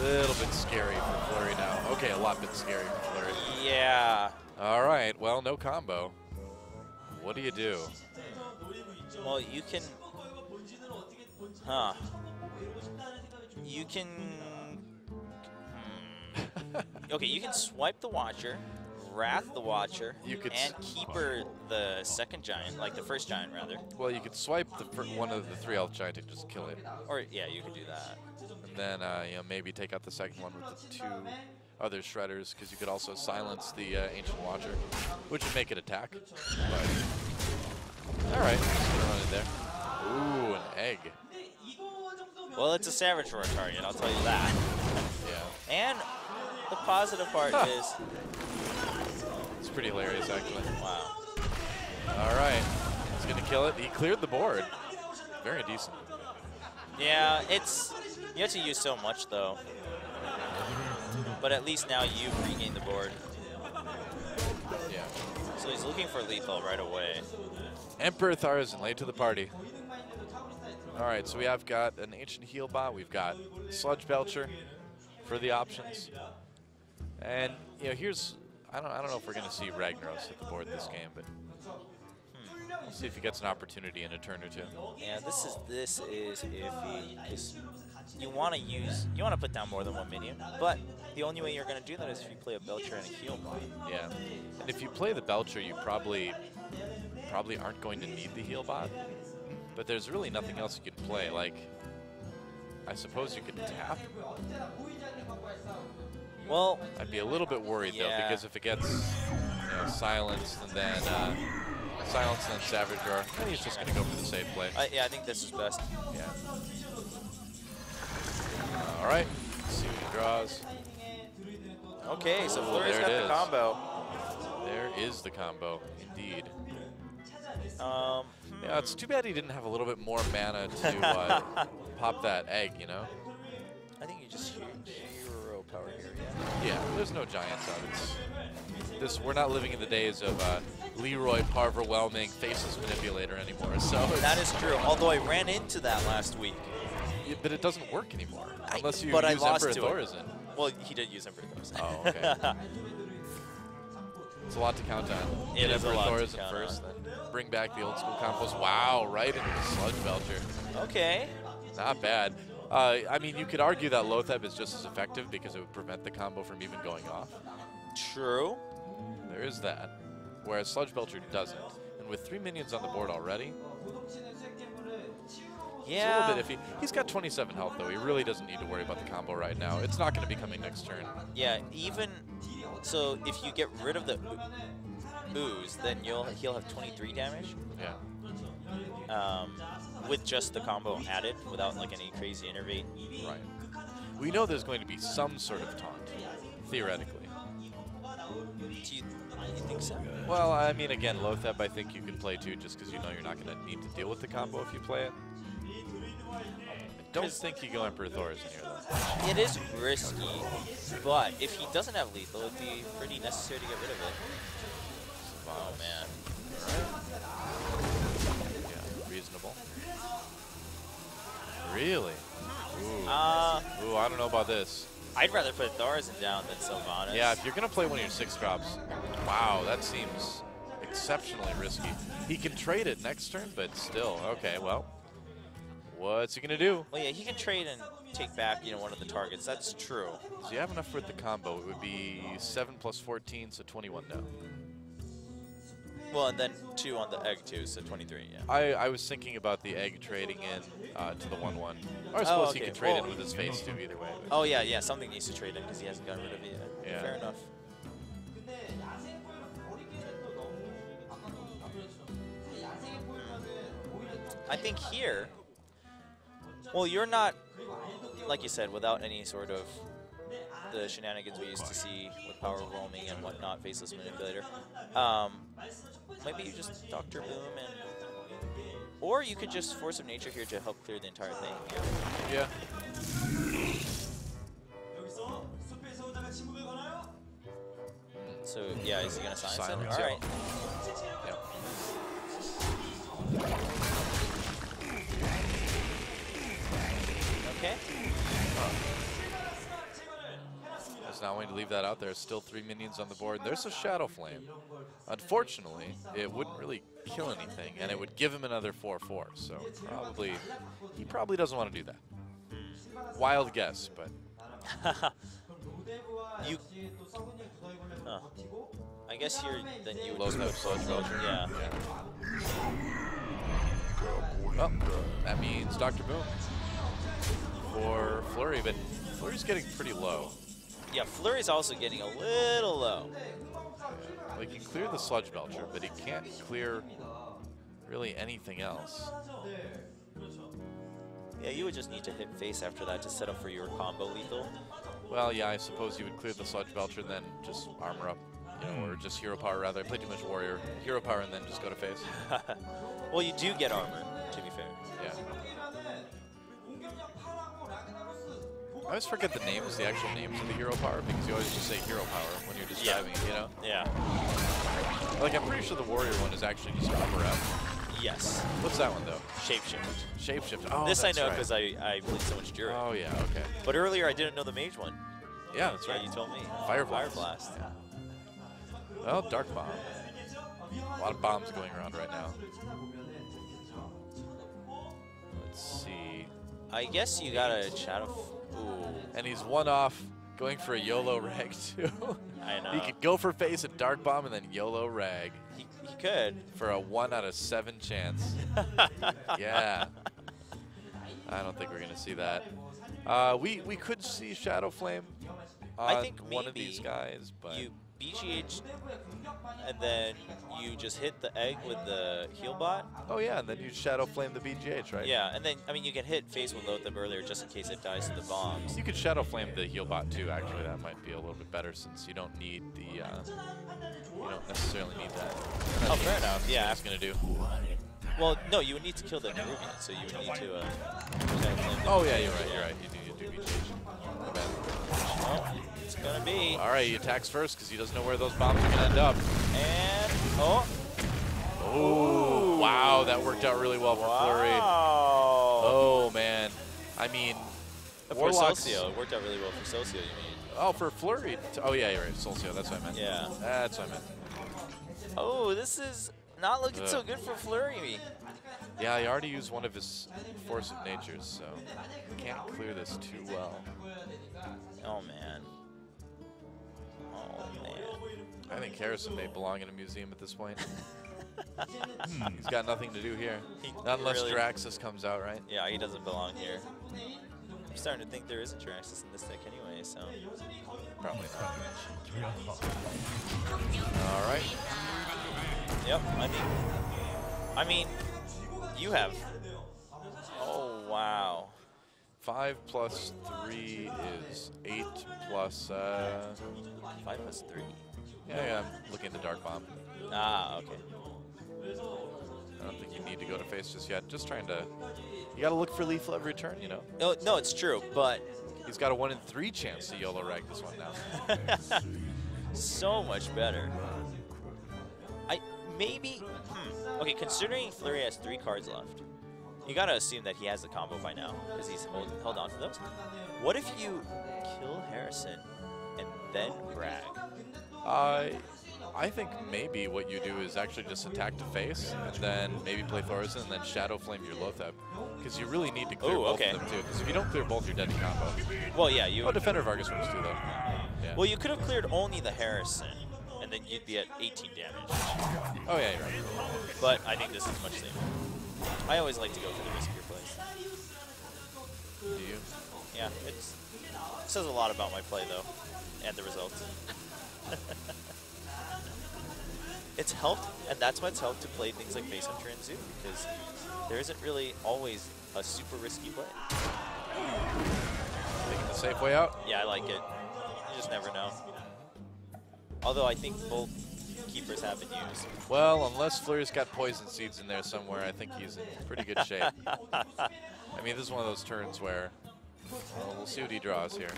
little bit scary for Flurry now. Okay, a lot bit scary for Flurry. Yeah. All right, well, no combo. What do you do? Well, you can... You can... Okay, you can swipe the Watcher, Wrath the Watcher, and Keeper the second Giant, like the first Giant, rather. Well, you could swipe one of the 3 health Giant and just kill it. Or, yeah, you could do that. And then, maybe take out the second one with the 2 other Shredders, because you could also silence the Ancient Watcher, which would make it attack. But, all right, just gonna run in there. Ooh, an egg. Well, it's a Savage Roar target, I'll tell you that. Yeah. And the positive part is... It's pretty hilarious, actually. Wow. All right, he's going to kill it. He cleared the board. Very decent. Yeah, you have to use so much, though. But at least now you've regained the board. Yeah. So he's looking for lethal right away. Emperor Tharzan late to the party. All right, so we have got an Ancient Heal Bot. We've got Sludge Belcher for the options. And you know, here's I don't know if we're gonna see Ragnaros hit the board this game, but we'll see if he gets an opportunity in a turn or two. Yeah, this is iffy. You want to put down more than one minion, but the only way you're going to do that is if you play a Belcher and a heal bot. Yeah, and if you play the Belcher, you probably aren't going to need the heal bot. But there's really nothing else you can play. Like, I suppose you could tap. Well, I'd be a little bit worried though, because if it gets silenced and then Savage Roar, then he's just going to go for the safe play. Yeah, I think this is best. Yeah. All right, let's see what he draws. Okay, so Flurry's got the combo. There is the combo, indeed. Yeah, it's too bad he didn't have a little bit more mana to pop that egg, you know? I think you just hero power here, Yeah, there's no giants out. We're not living in the days of Leroy Parverwhelming Faceless Manipulator anymore, so... That is true, although I ran into that last week. Yeah, but it doesn't work anymore, unless you use Emperor Thorazin. Well, he did use Emperor Thorazin. Oh, okay. It's a lot to count on. It is a lot to Thorazin count first, on. then bring back the old school combos. Wow, right into the Sludge Belcher. Okay. Not bad. I mean, you could argue that Lotheb is just as effective because it would prevent the combo from even going off. True. There is that. Whereas Sludge Belcher doesn't. And with 3 minions on the board already, it's a little bit iffy. He's got 27 health, though. He really doesn't need to worry about the combo right now. It's not going to be coming next turn. Yeah, even so, if you get rid of the ooze, then he'll have 23 damage. Yeah. With just the combo added, without like any crazy innervate. Right. We know there's going to be some sort of taunt, theoretically. Do you think so? Well, I mean, again, Lotheb I think you can play too, just because you know you're not going to need to deal with the combo if you play it. I don't think you go Emperor Thorazin here, though. It is risky, but if he doesn't have lethal, it'd be pretty necessary to get rid of it. Oh, man. Yeah, reasonable. Really? Ooh. Ooh, I don't know about this. I'd rather put Thorazin down than Sylvanas. Yeah, if you're going to play one of your 6 drops, wow, that seems exceptionally risky. He can trade it next turn, but still, okay, well. What's he going to do? Well, yeah, he can trade and take back, one of the targets. That's true. So you have enough for the combo. It would be 7 plus 14, so 21 now. Well, and then 2 on the egg, too, so 23, yeah. I was thinking about the egg trading in to the 1-1. Or I suppose he can trade in with his face, too, either way. Oh, yeah, something needs to trade in because he hasn't gotten rid of it yet. Yeah. Fair enough. I think here, well, you're not, like you said, without any sort of the shenanigans we used to see with power roaming and whatnot, Faceless Manipulator. Maybe you just Dr. Boom and... Or you could just Force of Nature here to help clear the entire thing. Yeah. So, yeah, is he going to silence it? Silence, All right. Yep. Okay. I was not going to leave that out there. Still 3 minions on the board. There's a Shadow Flame. Unfortunately, it wouldn't really kill anything, and it would give him another 4/4. So he probably doesn't want to do that. Wild guess, but I guess then you would load that Sludge Belcher. Yeah. Well, that means Dr. Boom for Flurry, but Flurry's getting pretty low. Yeah, Flurry's also getting a little low. Yeah, like, he can clear the Sludge Belcher, but he can't clear really anything else. Yeah, you would just need to hit face after that to set up for your combo lethal. Well, yeah, I suppose you would clear the Sludge Belcher and then just armor up, or just hero power rather. I play too much warrior. Hero power and then just go to face. Well, you do get armor, to be fair. Yeah. I always forget the names, the actual names of the hero power, because you always just say hero power when you're describing it, Yeah. Like, I'm pretty sure the warrior one is actually just armor up. Yes. What's that one, though? Shapeshift. Shapeshift. Oh, this I that's know right. because I played so much Druid. Oh, yeah, okay. But earlier I didn't know the mage one. Yeah, that's right. Yeah, you told me. Fire Fire Blast. Blast. Yeah. Well, Dark Bomb. A lot of bombs going around right now. Let's see. I guess you got a Shadow. Ooh. And he's one off, going for a YOLO rag too. I know. He could go for face and Dark Bomb and then YOLO rag. He could. For a 1 out of 7 chance. Yeah. I don't think we're going to see that. We could see Shadow Flame on I think one of these guys, but you BGH and then you just hit the egg with the heal bot. oh yeah, and then you Shadow Flame the BGH, right? Yeah, and then I mean you can hit face with load them earlier just in case it dies to the bombs. You could Shadow Flame the heal bot too. Actually, that might be a little bit better since you don't need the you don't necessarily need that. Oh, fair enough. Yeah, it's gonna do. Well, no, you would need to kill the Nerubian, so you would need to. Shadow Flame the Oh yeah, you're right. You're right. You do BGH. My bad. Oh, it's gonna be. All right, he attacks first because he doesn't know where those bombs are gonna end up. And oh. Oh, wow, that worked out really well for Flurry. Oh man, I mean, For Warlock's. Seulsiho, it worked out really well for Seulsiho, you mean? Oh, for Flurry. Oh yeah, you're right. Seulsiho, that's what I meant. Yeah. That's what I meant. Oh, this is not looking so good for Flurry. Yeah, he already used one of his Force of Natures, so can't clear this too well. Oh man. Oh man. I think Harrison may belong in a museum at this point. He's got nothing to do here. Not unless really- Jiraxis comes out, right? Yeah, he doesn't belong here. I'm starting to think there is a Jiraxis in this deck anyway, so. Probably not. All right. Yep, I mean, you have. Oh, wow. 5 plus 3 is 8 plus. 5 plus 3. Yeah, I'm looking at the Dark Bomb. Ah, okay. I don't think you need to go to face just yet. Just trying to. You got to look for lethal every turn, you know. No, it's true, but He's got a 1 in 3 chance to YOLO rag this one now. so much better. Okay, considering Flurry has 3 cards left, you gotta assume that he has the combo by now because he's held on to those. What if you kill Harrison and then rag? I think maybe what you do is actually just attack to face, and then maybe play Thorson, and then Shadow Flame your Lotheb. Because you really need to clear both of them too. Because if you don't clear both, you're dead to combo. Well, yeah, you. Oh, Defender Vargas works too, though. Yeah. Well, you could have cleared only the Harrison, and then you'd be at 18 damage. Oh yeah, you're right. But I think this is much safer. I always like to go for the riskier plays. Do you? Yeah, it says a lot about my play though, and the results. It's helped, and that's why it's helped to play things like Face Hunter and Zoo, because there isn't really always a super risky play. Taking the safe way out? Yeah, I like it. You just never know. Although I think both keepers have been used. Well, unless Flurry's got poison seeds in there somewhere, I think he's in pretty good shape. I mean, this is one of those turns where, well, we'll see what he draws here.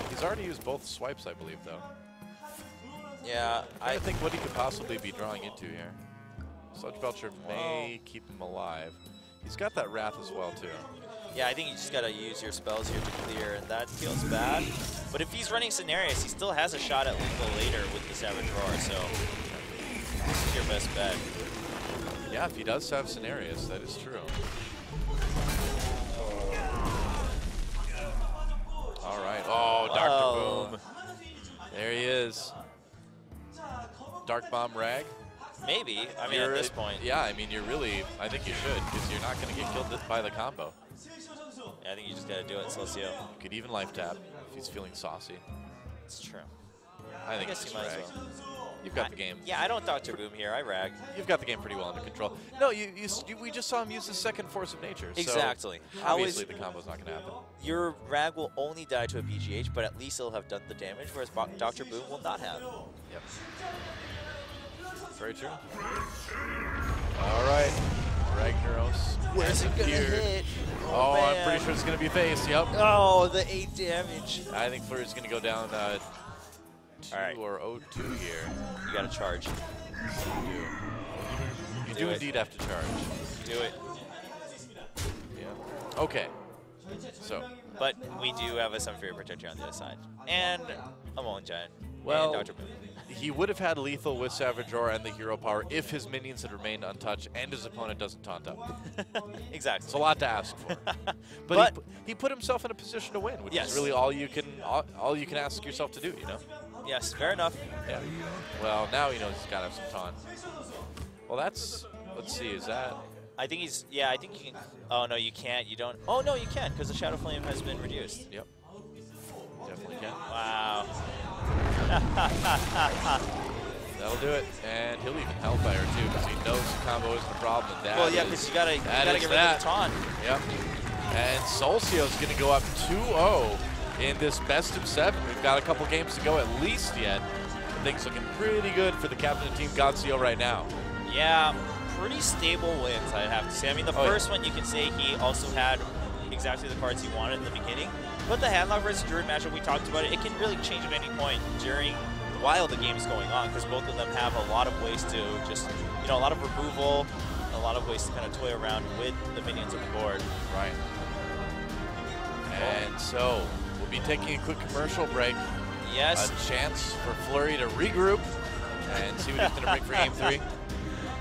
He's already used both swipes, I believe, though. Yeah, I think what he could possibly be drawing into here. Sludge Belcher may keep him alive. He's got that Wrath as well, too. Yeah, I think you just gotta use your spells here to clear, and that feels bad. But if he's running Cenarius, he still has a shot at lethal later with the Savage Roar, so this is your best bet. Yeah, if he does have Cenarius, that is true. All right. Oh, Dr. Boom. There he is. Dark Bomb Rag. Maybe. I mean, at this point. Yeah, I mean, you're really, I think you should, because you're not going to get killed by the combo. Yeah, I think you just got to do it, Seulsiho. You could even life tap if he's feeling saucy. It's true. I think guess it's you might as rag. well. You've got the game. Yeah, I don't Dr. Boom here. I rag. You've got the game pretty well under control. No, we just saw him use his second Force of Nature. Exactly. So obviously, the combo's not going to happen. Your rag will only die to a BGH, but at least it'll have done the damage, whereas Dr. Boom will not have. Yep. Very true. All right. Ragnaros. Where's it going to hit? Oh, man. I'm pretty sure it's going to be face. Yep. Oh, the 8 damage. I think Flurry's going to go down 2 All right. or 0-2 here. You got to charge. You do indeed have to charge. Do it. Yeah. Okay. So, But we do have a Sunfury Protector on the other side. And a Mullen Giant. well, and Dr. Boom. he would have had lethal with Savage Roar and the hero power if his minions had remained untouched and his opponent doesn't taunt up. Exactly. It's a lot to ask for. But he put himself in a position to win, which is really all you can ask yourself to do, you know? Yes, fair enough. Yeah. Well, now he knows he's got to have some taunt. Well, that's, let's see, is that? I think he's, yeah, I think you can, oh no, you can't, you don't, oh no, you can, because the Shadow Flame has been reduced. Yep. Definitely can. Wow. That'll do it. And he'll even Hellfire too, because he knows the combo isn't a problem. And Well, yeah, because you gotta get rid of the taunt. Yep. And Seulsiho's going to go up 2-0 in this best of 7. We've got a couple games to go at least yet. Things looking pretty good for the captain of Team Godseo right now. Yeah, pretty stable wins, I have to say. I mean, the first one you can say he also had exactly the cards he wanted in the beginning. But the Handlock versus Druid matchup, we talked about it, it can really change at any point while the game is going on, because both of them have a lot of ways to just, you know, a lot of removal, a lot of ways to kind of toy around with the minions on the board. Right. And so, we'll be taking a quick commercial break. Yes. A chance for Flurry to regroup and see what he's going to bring for Game 3.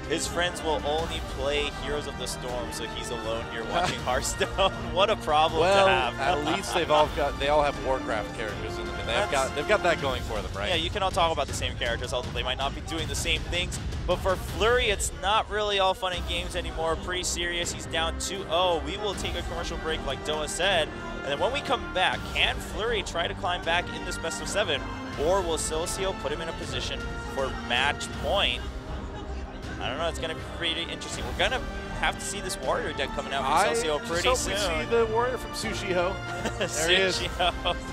His friends will only play Heroes of the Storm, so he's alone here watching Hearthstone. What a problem to have. At least they all have Warcraft characters in them, and they've got that going for them, right? Yeah, you can all talk about the same characters, although they might not be doing the same things. But for Flurry, it's not really all fun and games anymore. Pretty serious. He's down 2-0. We will take a commercial break, like Doa said, and then when we come back, can Flurry try to climb back in this best of 7, or will Seulsiho put him in a position for match point? I don't know. It's going to be pretty interesting. We're going to have to see this Warrior deck coming out from Seulsiho pretty soon. We see the Warrior from Seulsiho. There he is.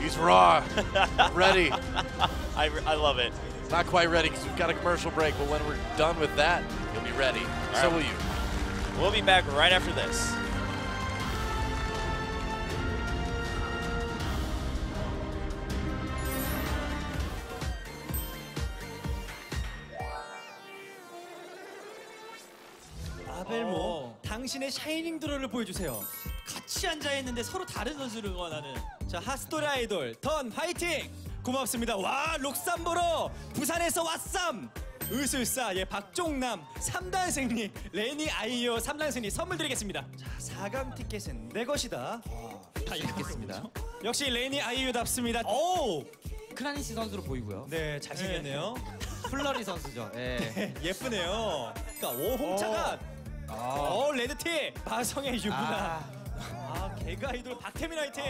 He's raw, ready. I love it. Not quite ready because we've got a commercial break, but when we're done with that, he'll be ready. So will you. We'll be back right after this. 아벨모, 당신의 샤이닝 드로를 보여주세요. 같이 앉아있는데 서로 다른 선수를 원하는. 자, 핫스토리 아이돌 던 화이팅! 고맙습니다. 와, 록삼보로 부산에서 왔삼! 의술사, 예, 박종남, 3단 승리, 레니 아이유 3단 승리 선물 드리겠습니다. 자, 4강 티켓은 내 것이다. 다 읽겠습니다. 역시 레니 아이유답습니다. 오! 클라니시 선수로 보이고요. 네, 잘생겼네요. 플러리 선수죠. 예. 예쁘네요. 그러니까 오, 홍차가 레드티 마성의 유부남. 개그 아이돌 박태민 화이팅.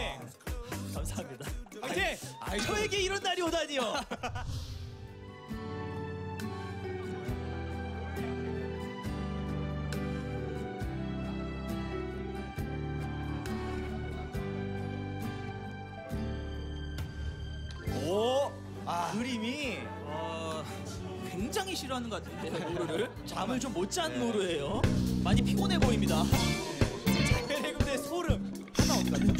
감사합니다. 화이팅. 저에게 이런 날이 오다니요. 오, 그림이 굉장히 싫어하는 것 같은데 노루를. 잠을 좀 못 잔 노루예요. 많이 피곤해 보입니다. 자연해군대 소름. 하나 어디 갔냐?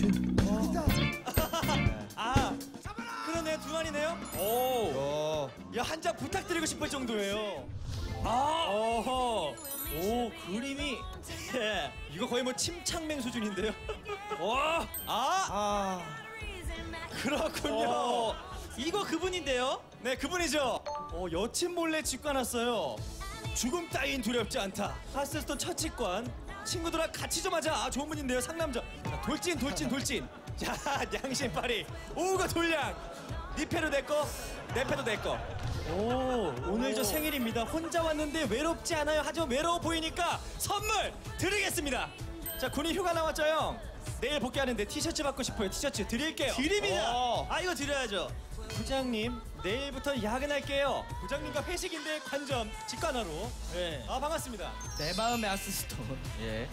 그러네요. 두 마리네요. 오, 야, 한 장 부탁드리고 싶을 정도예요. 오, 그림이 이거 거의 뭐 침착맹 수준인데요. 와, 그렇군요. 이거 그분인데요? 네, 그분이죠. 여친 몰래 직관왔어요. 죽음 따윈 두렵지 않다. 하스스톤 첫 직관. 친구들아 같이 좀 하자. 좋은 분인데요. 상남자. 자, 돌진. 자, 양심파리. 오가 돌량. 니 패도 내꺼, 내 패도 내꺼. 오늘 저 생일입니다. 혼자 왔는데 외롭지 않아요. 하지만 외로워 보이니까 선물 드리겠습니다. 자, 군인 휴가 나왔죠, 형? 내일 복귀하는데 티셔츠 받고 싶어요. 티셔츠 드릴게요. 드립니다. 이거 드려야죠. 부장님, 내일부터 야근할게요. 부장님과 회식인데 관점 직관하러. 네. 반갑습니다. 내 마음의 하스스톤. 예.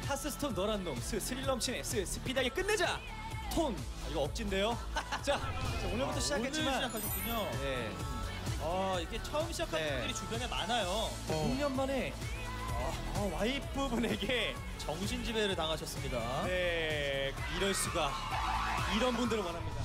하스스톤 너란 놈. 스릴 넘치네. 스피드하게 끝내자. 톤. 이거 억진데요. 자, 오늘부터 시작했지만. 오늘 시작하셨군요. 네. 이게 처음 시작한 분들이 주변에 많아요. 6년 만에 와이프분에게 정신지배를 당하셨습니다. 네, 이럴 수가. 이런 분들을 원합니다.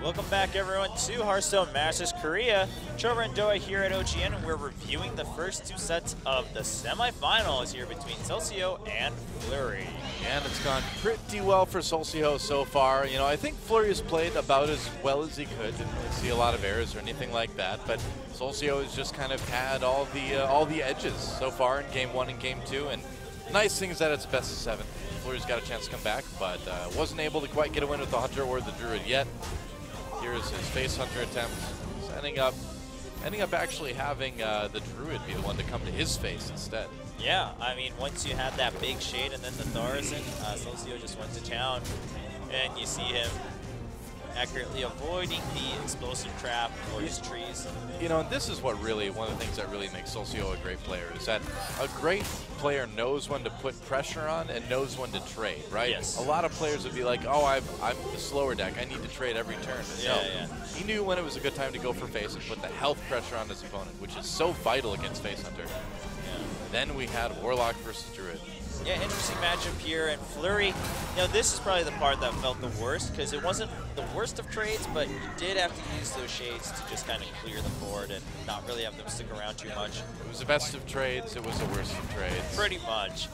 Welcome back, everyone, to Hearthstone Masters Korea. Trevor and Doa here at OGN, and we're reviewing the first two sets of the semifinals here between Seulsiho and Flurry. And it's gone pretty well for Seulsiho so far. You know, I think Flurry has played about as well as he could. Didn't really see a lot of errors or anything like that, but Seulsiho has just kind of had all the edges so far in Game 1 and Game 2. And nice thing is that it's best of 7. Flurry's got a chance to come back, but wasn't able to quite get a win with the Hunter or the Druid yet. Here's his face Hunter attempt. He's ending up actually having the Druid be the one to come to his face instead. Yeah, I mean, once you had that big shade and then the Thaurissan, Seulsiho just went to town, and you see him accurately avoiding the explosive trap or his trees. You know, and this is what really, one of the things that really makes Seulsiho a great player, is that a great player knows when to put pressure on and knows when to trade, right? Yes. A lot of players would be like, oh, I'm the slower deck, I need to trade every turn. Yeah. He knew when it was a good time to go for face and put the health pressure on his opponent, which is so vital against face Hunter. Yeah. Then we had Warlock versus Druid. Yeah, interesting matchup here, and Flurry, you know, this is probably the part that felt the worst, because it wasn't the worst of trades, but you did have to use those shades to just kind of clear the board and not really have them stick around too much. It was the best of trades, it was the worst of trades. Pretty much.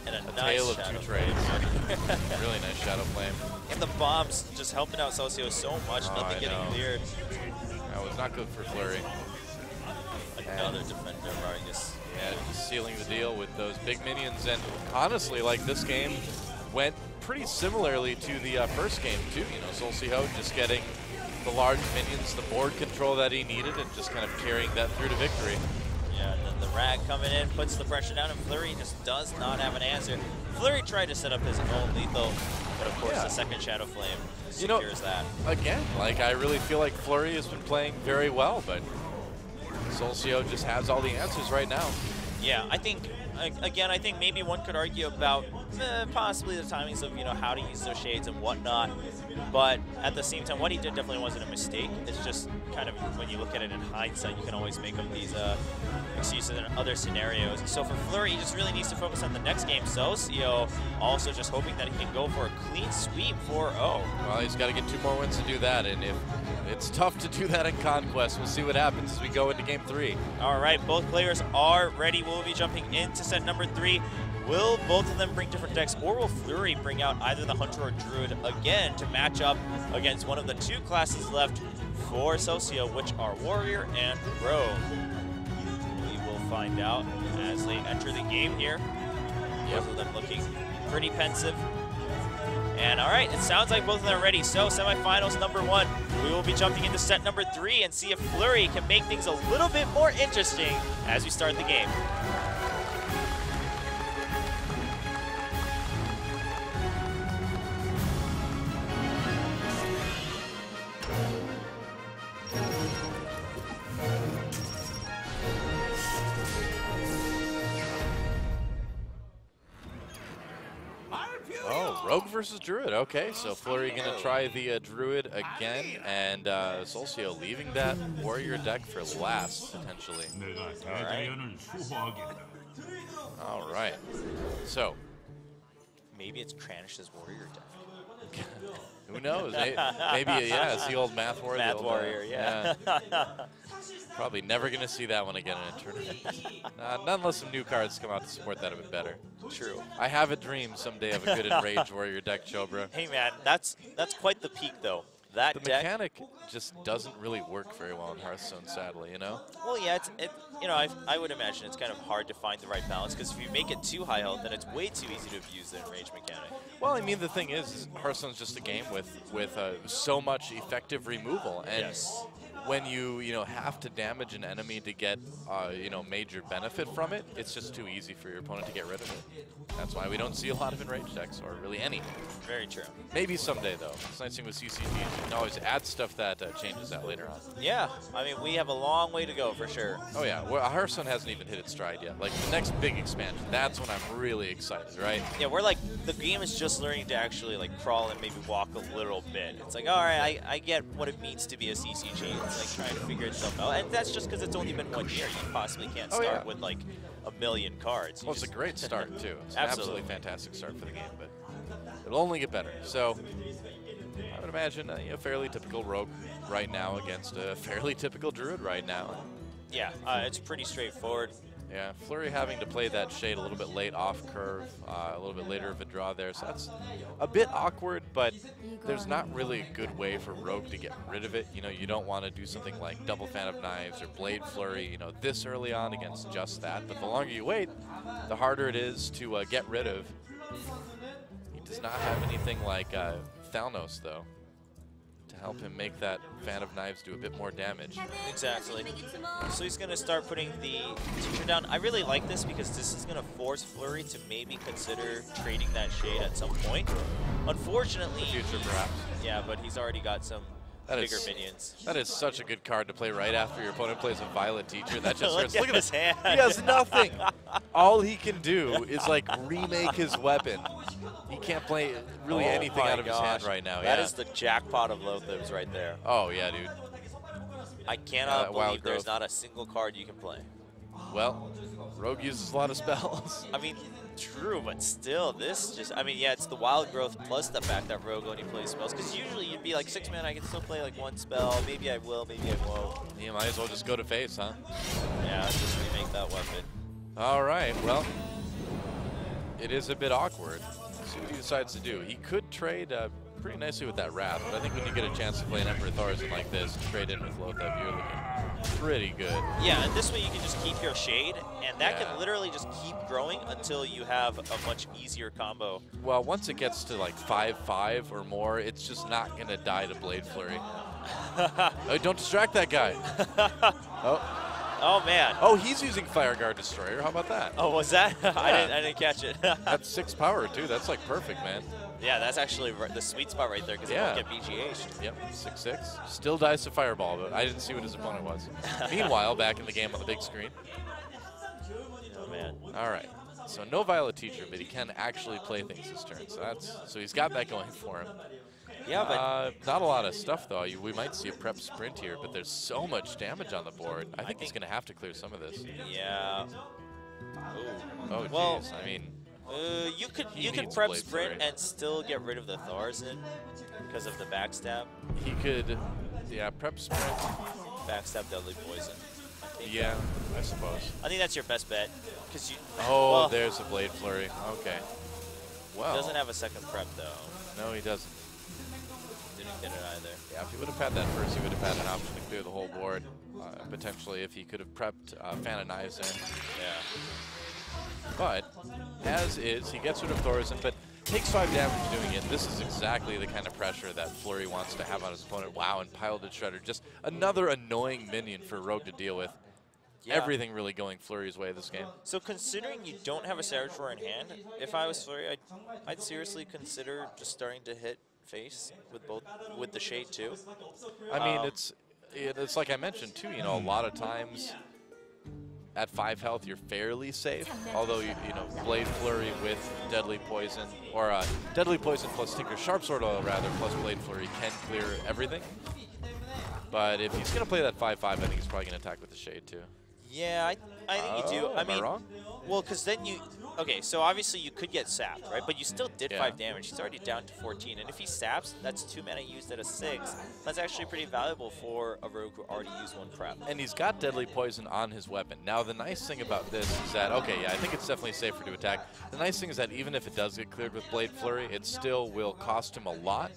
And a nice tale of shadow two flame. trades. Really nice Shadow Flame. And the bombs just helping out Seulsiho so much, nothing getting cleared. That was not good for Flurry. Another defender Vargas. Yeah, just sealing the deal with those big minions. And honestly, like, this game went pretty similarly to the first game too. You know, Seulsiho just getting the large minions, the board control that he needed, and just kind of carrying that through to victory. Yeah, and then the Rag coming in, puts the pressure down, and Flurry just does not have an answer. Flurry tried to set up his own lethal, but of course the second Shadow Flame secures that. Again, like, I really feel like Flurry has been playing very well, but Seulsiho just has all the answers right now. Yeah, I think, again, I think maybe one could argue about possibly the timings of, you know, how to use those shades and whatnot. But at the same time, what he did definitely wasn't a mistake. It's just kind of, when you look at it in hindsight, you can always make up these excuses in other scenarios. So for Flurry, he just really needs to focus on the next game. Seulsiho also just hoping that he can go for a clean sweep 4-0. Well, he's got to get 2 more wins to do that, and if it's tough to do that in Conquest, we'll see what happens as we go into Game 3. All right, both players are ready. We'll be jumping into set number 3. Will both of them bring different decks, or will Flurry bring out either the Hunter or Druid again to match up against one of the 2 classes left for Seulsiho, which are Warrior and Rogue? We will find out as they enter the game here. Both of them looking pretty pensive. And all right, it sounds like both of them are ready. So semifinals number 1, we will be jumping into set number 3 and see if Flurry can make things a little bit more interesting as we start the game. Rogue versus Druid. Okay, so Flurry gonna try the Druid again, and Seulsiho leaving that Warrior deck for last, potentially. All right. So maybe it's Kranish's Warrior deck. Who knows? Maybe, yeah, it's the old Math Warrior. Math Warrior, yeah. Probably never going to see that one again in a tournament. Not unless some new cards come out to support that a bit better. True. I have a dream someday of a good Enraged Warrior deck, Chobra. Hey, man, that's quite the peak, though. That the deck, mechanic just doesn't really work very well in Hearthstone, sadly, you know? Well, yeah, you know, I would imagine it's kind of hard to find the right balance, because if you make it too high health, then it's way too easy to abuse the enraged mechanic. Well, I mean, the thing is Hearthstone's just a game with so much effective removal, and when you have to damage an enemy to get major benefit from it, it's just too easy for your opponent to get rid of it. That's why we don't see a lot of enraged decks, or really any. Very true. Maybe someday, though. It's nice thing with CCGs. You can always add stuff that changes that later on. Yeah, I mean, we have a long way to go for sure. Oh yeah, well, Hearthstone hasn't even hit its stride yet. Like, the next big expansion, that's when I'm really excited, right? Yeah, we're like, the game is just learning to actually like crawl and maybe walk a little bit. It's like, all right, I get what it means to be a CCG. It's like trying to figure itself out, and that's just because it's only been 1 year. You possibly can't start with like a million cards. Well, it's a great start too. It's an absolutely fantastic start for the game, but it'll only get better. So I would imagine a fairly typical Rogue right now against a fairly typical Druid right now. Yeah, it's pretty straightforward. Yeah, Flurry having to play that Shade a little bit late off curve, a little bit later of a draw there, so that's a bit awkward, but there's not really a good way for Rogue to get rid of it. You know, you don't want to do something like double Fan of Knives or Blade Flurry, you know, this early on against just that, but the longer you wait, the harder it is to get rid of. He does not have anything like Thalnos, though, to help him make that Fan of Knives do a bit more damage. Exactly. So he's going to start putting the teacher down. I really like this because this is going to force Flurry to maybe consider trading that Shade at some point. Unfortunately, The future, perhaps. yeah, but he's already got some bigger minions. That is such a good card to play right after your opponent plays a Violet Teacher. That just Look hurts. at Look at his this. hand. He has nothing. All he can do is like remake his weapon. He can't play really anything out of his hand right now. That is the jackpot of Lothos right there. Oh yeah, dude. I cannot Wild believe there's Growth. not a single card you can play. Well, Rogue uses a lot of spells. I mean, true, but still, this just, I mean, yeah, it's the Wild Growth plus the fact that Rogue only plays spells. Because usually you'd be like 6 mana, I can still play like one spell. Maybe I will, maybe I won't. You might as well just go to face, huh? Yeah, just remake that weapon. All right, well, it is a bit awkward. Let's see what he decides to do. He could trade pretty nicely with that Wrath, but I think when you get a chance to play an Emperor Thorson like this, trade in with Lothar, you're looking pretty good. Yeah, and this way you can just keep your Shade, and that Yeah. can literally just keep growing until you have a much easier combo. Well, once it gets to like 5/5 or more, it's just not going to die to Blade Flurry. Oh, don't distract that guy. Oh. Oh, man. Oh, he's using Fire Guard Destroyer. How about that? Oh, was that? I didn't catch it. That's 6 power, too. That's like perfect, man. Yeah, that's actually the sweet spot right there because Yeah. it won't get BGH'd. Yep, 6/6. Still dies to Fireball, but I didn't see what his opponent was. Meanwhile, back in the game on the big screen. Oh, man. All right. So no Violet Teacher, but he can actually play things this turn. So he's got that going for him. Yeah, but Not a lot of stuff, though. We might see a prep sprint here, but there's so much damage on the board. I think he's going to have to clear some of this. yeah. Oh, Well, jeez. I mean, You could He needs prep Blade sprint Flurry. and still get rid of the Thorson because of the backstab. he could, yeah, prep sprint. Backstab deadly poison. I think. Yeah, I suppose. I think that's your best bet because you. Oh, well, there's a Blade Flurry. Okay. Well, He doesn't have a second prep though. no, he doesn't. Didn't get it either. Yeah, if he would have had that first, he would have had an option to clear the whole board. Potentially, if he could have prepped Fan of Knives in. Yeah. But, as is, he gets rid of Thorson, but takes 5 damage doing it. This is exactly the kind of pressure that Flurry wants to have on his opponent. Wow, and Piloted Shredder. Just another annoying minion for Rogue to deal with. Yeah. Everything really going Flurry's way this game. So considering you don't have a Savage Roar in hand, if I was Flurry, I'd seriously consider just starting to hit face with the Shade too. I mean, it's like I mentioned too, you know, a lot of times at 5 health you're fairly safe, although you know, Blade Flurry with Deadly Poison, or Deadly Poison plus Tinker Sharp Sword rather, plus Blade Flurry can clear everything. But if he's going to play that 5/5, I think he's probably going to attack with the Shade too. Yeah, I think you do. Am I wrong? Well, because then you... Okay, so obviously you could get sapped, right? But you still did 5 damage. He's already down to 14. And if he saps, that's 2 mana used at a 6. That's actually pretty valuable for a rogue who already used 1 prep. And he's got Deadly Poison on his weapon. Now, the nice thing about this is that, okay, yeah, I think it's definitely safer to attack. The nice thing is that even if it does get cleared with Blade Flurry, it still will cost him a lot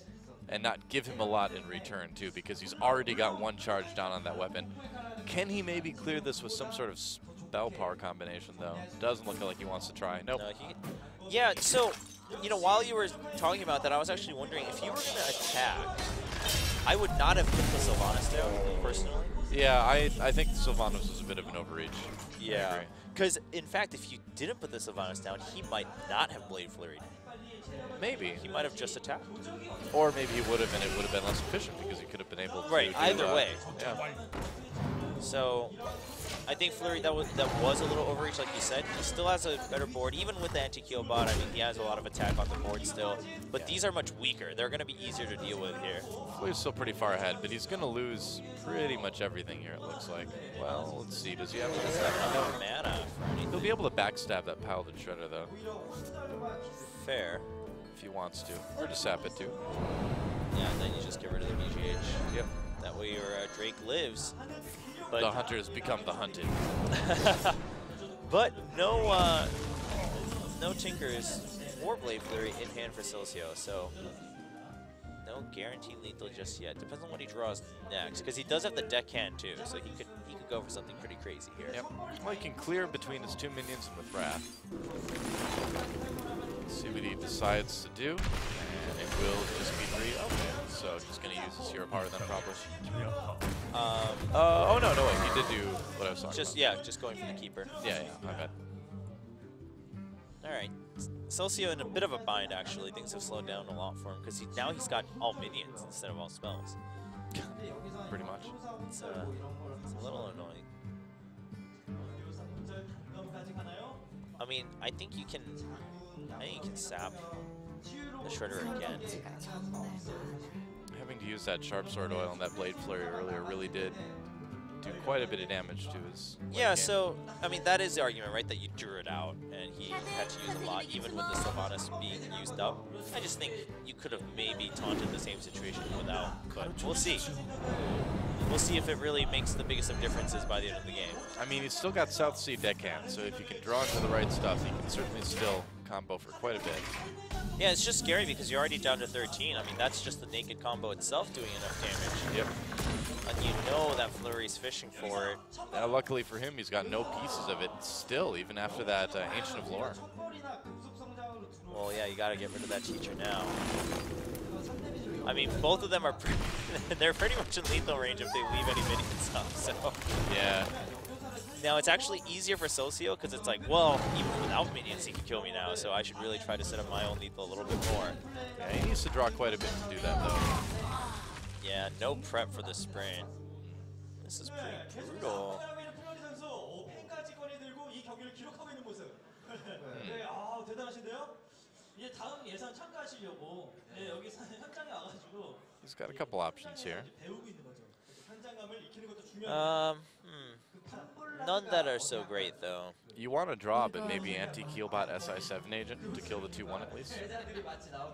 and not give him a lot in return, too, because he's already got 1 charge down on that weapon. Can he maybe clear this with some sort of spell power combination, though? Doesn't look like he wants to try. Nope. No, yeah, so, you know, while you were talking about that, I was actually wondering, if you were going to attack, I would not have put the Sylvanas down, personally. Yeah, I think Sylvanas was a bit of an overreach. Yeah. Because, in fact, if you didn't put the Sylvanas down, he might not have Blade Flurried. Maybe. He might have just attacked. Or maybe he would have, and it would have been less efficient because he could have been able to Right, do, either way. Yeah. So, I think Flurry, that was a little overreach, like you said. He still has a better board, even with the anti-kill bot. I mean, he has a lot of attack on the board still. But these are much weaker. They're going to be easier to deal with here. Flurry's still pretty far ahead, but he's going to lose pretty much everything here, it looks like. Well, let's see. Does he have enough mana for anything? He'll be able to backstab that Piloted Shredder, though. Fair. If he wants to. Or just sap it, too. Yeah, and then you just get rid of the BGH. Yep. That way your Drake lives. But The hunters become the hunted. but no Tinkers or Blade Flurry in hand for Seulsiho, so no guaranteed lethal just yet. Depends on what he draws next, because he does have the deckhand too, so he could go for something pretty crazy here. Yep. Well, he can clear between his 2 minions and with Wrath. Let's see what he decides to do, and it will just be 3. Okay, so he's going to use his hero power then probably. Oh no, wait, he did do what I was talking about. Yeah, just going for the keeper. Yeah, my bad. All right, Seulsiho in a bit of a bind actually. Things have slowed down a lot for him because now he's got all minions instead of all spells. Pretty much. It's a little annoying. I mean, I think you can sap the Shredder again. Having to use that Sharp Sword Oil and that Blade Flurry earlier really did do quite a bit of damage to his Yeah, game. so, I mean, that is the argument, right, that you drew it out, and he had to use a lot, even with the Sylvanas being used up. I just think you could have maybe taunted the same situation without, but we'll see. We'll see if it really makes the biggest of differences by the end of the game. I mean, he's still got South Sea deckhand, so if you can draw into the right stuff, he can certainly still combo for quite a bit. Yeah, it's just scary because you're already down to 13. I mean, that's just the naked combo itself doing enough damage. Yep. And you know that Flurry's fishing for it. Luckily for him, he's got no pieces of it still, even after that Ancient of Lore. Well, yeah, you got to get rid of that teacher now. I mean, both of them are they're pretty much in lethal range if they leave any minions up, so. Yeah. Now, it's actually easier for Seulsiho because it's like, well, even without minions, he can kill me now, so I should really try to set up my own lethal a little bit more. Yeah, he needs to draw quite a bit to do that, though. Yeah, no prep for the sprint. This is pretty brutal. He's got a couple options here. None that are so great, though. You want to draw, but maybe anti-Keelbot SI7 agent to kill the 2-1 at least.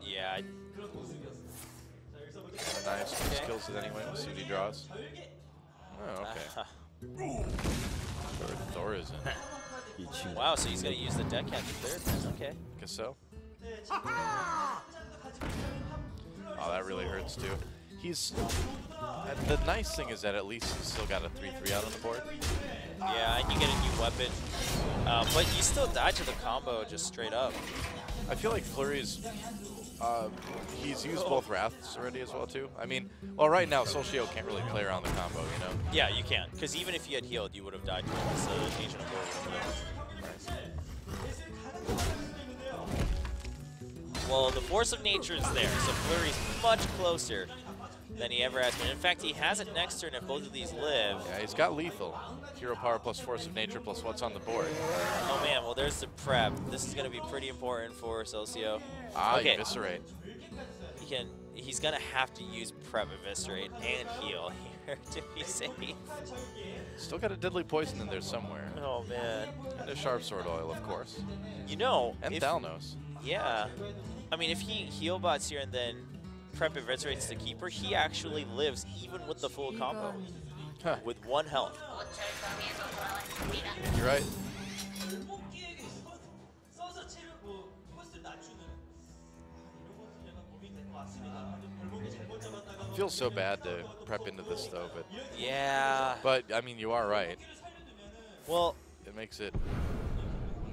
Yeah. Nice, just kills it anyway. We'll see what he draws. Oh, okay. Thor is in. Wow, so he's going to use the deckhand to clear it. Okay. Guess so. Oh, that really hurts too. He's. The nice thing is that at least he's still got a 3-3 out on the board. Yeah, and you get a new weapon. But you still die to the combo just straight up. I feel like Flurry's. He's used both Wraths already as well too. I mean, well, right now Seulsiho can't really play around the combo, you know. Yeah, you can't, because even if you had healed, you would have died to him. So Agent of Lore. Well, the force of nature is there, so Flurry's much closer than he ever has been. In fact, he has it next turn if both of these live. Yeah, he's got lethal. Hero power plus force of nature plus what's on the board. Oh man, well there's the prep. This is going to be pretty important for Seulsiho. Ah, okay. Eviscerate. He's going to have to use prep, Eviscerate, and heal here to be safe. Still got a deadly poison in there somewhere. Oh man. And a Sharp Sword Oil, of course. You know. And Thalnos. Yeah. I mean, if he heal bots here and then prep Eviscerates the keeper, he actually lives even with the full combo. Huh. With 1 health. You're right. Feels so bad to prep into this though, but yeah. But I mean, you are right. Well, it makes it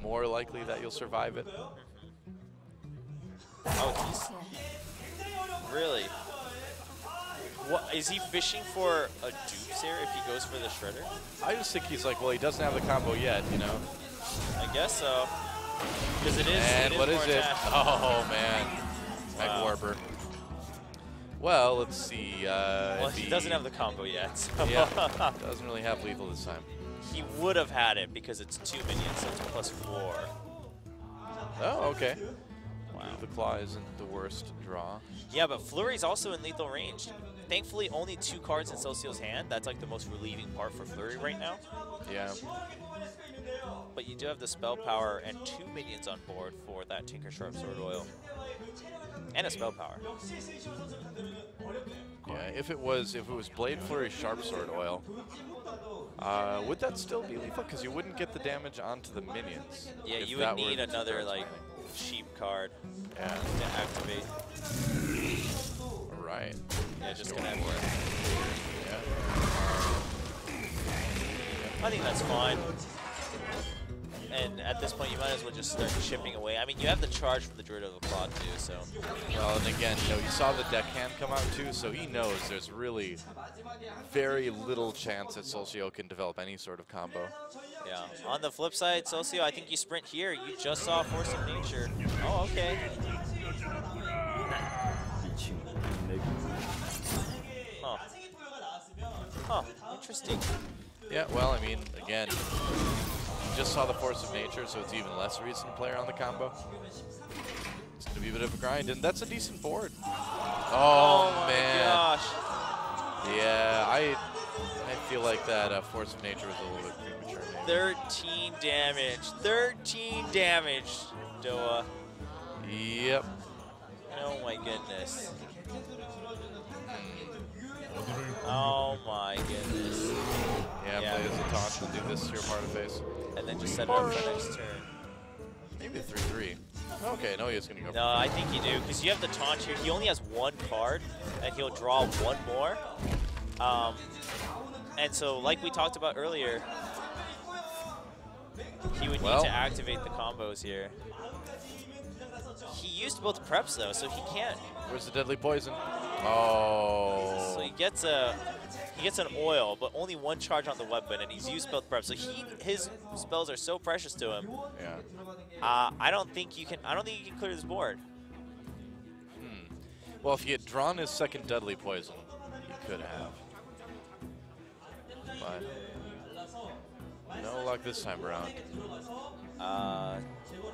more likely that you'll survive it. Oh, he's really. What is he fishing for a dupes here if he goes for the Shredder? I just think he's like, well, he doesn't have the combo yet, you know. I guess so. Because it is. And what is it? Oh man, wow. Warper. Well, let's see. Well, he doesn't have the combo yet. So. Yeah, doesn't really have lethal this time. He would have had it because it's 2 minions, so it's +4. Oh, okay. Wow. The claw isn't the worst draw. Yeah, but Flurry's also in lethal range. Thankfully, only 2 cards in Seulsiho's hand. That's like the most relieving part for Flurry right now. Yeah. But you do have the spell power and 2 minions on board for that Tinker Sharp Sword Oil. And a spell power. Yeah, if it was Blade Flurry Sharp Sword Oil, would that still be lethal? Because you wouldn't get the damage onto the minions. Yeah, you would need another like cheap card to activate. Right. Yeah, just gonna have to. Yeah. I think that's fine. And at this point, you might as well just start chipping away. I mean, you have the charge from the Druid of the Claw too, so. Well, and again, you know, you saw the deckhand come out too, so he knows there's really very little chance that Seulsiho can develop any sort of combo. Yeah. On the flip side, Seulsiho, I think you sprint here. You just saw Force of Nature. Oh, okay. Huh. Huh. Interesting. Yeah, well, I mean, again, you just saw the Force of Nature, so it's even less reason to play around the combo. It's going to be a bit of a grind, and that's a decent board. Oh my man. Gosh. Yeah, I feel like that Force of Nature was a little bit premature. Maybe. 13 damage. 13 damage, Doa. Yep. Oh my goodness. Oh my goodness. Yeah, play as a taunt and do this to your part of face. And then just set it up for next turn. Maybe a 3-3. Okay, no, he's going to go. No, I think you do, because you have the taunt here. He only has one card, and he'll draw one more. And so, like we talked about earlier, he would need to activate the combos here. He used both preps, though, so he can't. Where's the deadly poison? Oh. So he gets an oil, but only one charge on the weapon, and he's used both preps. So his spells are so precious to him. Yeah. I don't think you can clear this board. Well, if he had drawn his second deadly poison, he could have. But no luck this time around.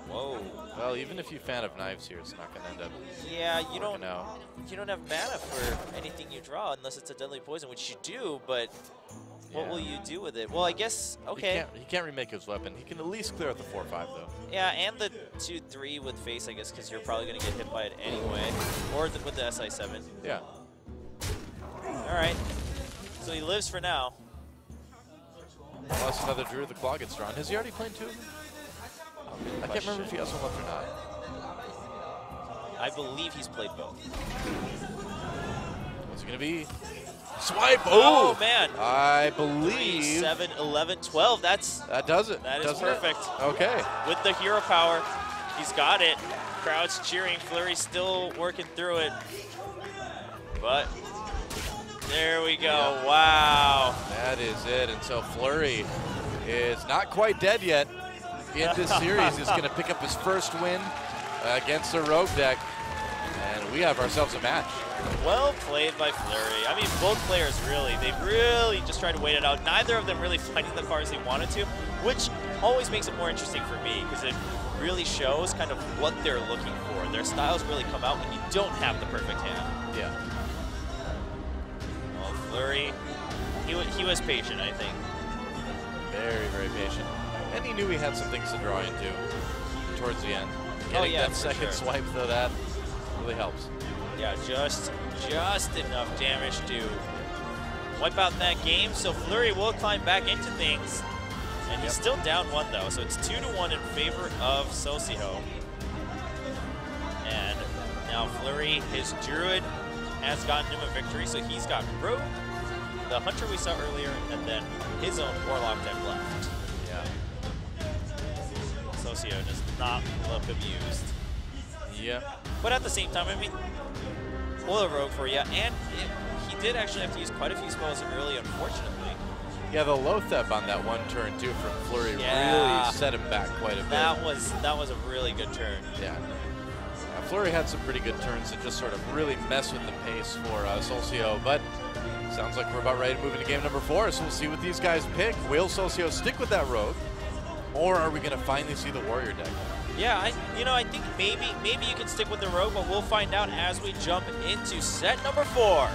Whoa. Well, even if you fan of knives here, it's not going to end up. Yeah, you don't out. You don't have mana for anything you draw unless it's a deadly poison, which you do. But what will you do with it? Well, I guess okay. He can't remake his weapon. He can at least clear out the 4/5 though. Yeah, and the 2/3 with face, I guess, because you're probably going to get hit by it anyway, or with the SI7. Yeah. All right. So he lives for now. Unless another Druid of the Claw gets drawn. Has he already played 2 of them? I can't remember if he has one left or not. I believe he's played both. What's it going to be? Swipe! Oh, man. I believe. 3, 7, 11, 12. That does it. That is perfect. Okay. With the hero power, he's got it. Crowd's cheering. Flurry's still working through it. But there we go. Yeah. Wow. That is it. And so Flurry is not quite dead yet. In this series, is going to pick up his first win against the Rogue deck, and we have ourselves a match. Well played by Flurry. I mean, both players they really just tried to wait it out. Neither of them really fighting the cards they wanted to, which always makes it more interesting for me, because it really shows kind of what they're looking for. Their styles really come out when you don't have the perfect hand. Yeah. Well, Flurry, he was patient, I think. Very, very patient. And he knew he had some things to draw into towards the end. Getting that second swipe, though, that really helps. Yeah, just enough damage to wipe out that game. So Flurry will climb back into things. And he's still down 1, though. So it's 2-1 in favor of Seulsiho. And now Flurry, his Druid, has gotten him a victory. So he's got Rogue, the Hunter we saw earlier, and then his own Warlock deck left. Seulsiho does not look abused. Yeah. But at the same time, I mean, pull a Rogue for you, and he did actually have to use quite a few spells early, unfortunately. Yeah, the Lothep on that one turn, too, from Flurry really set him back quite a bit. That was a really good turn. Yeah. Flurry had some pretty good turns that just sort of really mess with the pace for Seulsiho, but sounds like we're about ready to move into game number 4, so we'll see what these guys pick. Will Seulsiho stick with that Rogue? Or are we going to finally see the Warrior deck? Yeah, I think maybe you can stick with the Rogue, but we'll find out as we jump into set number 4.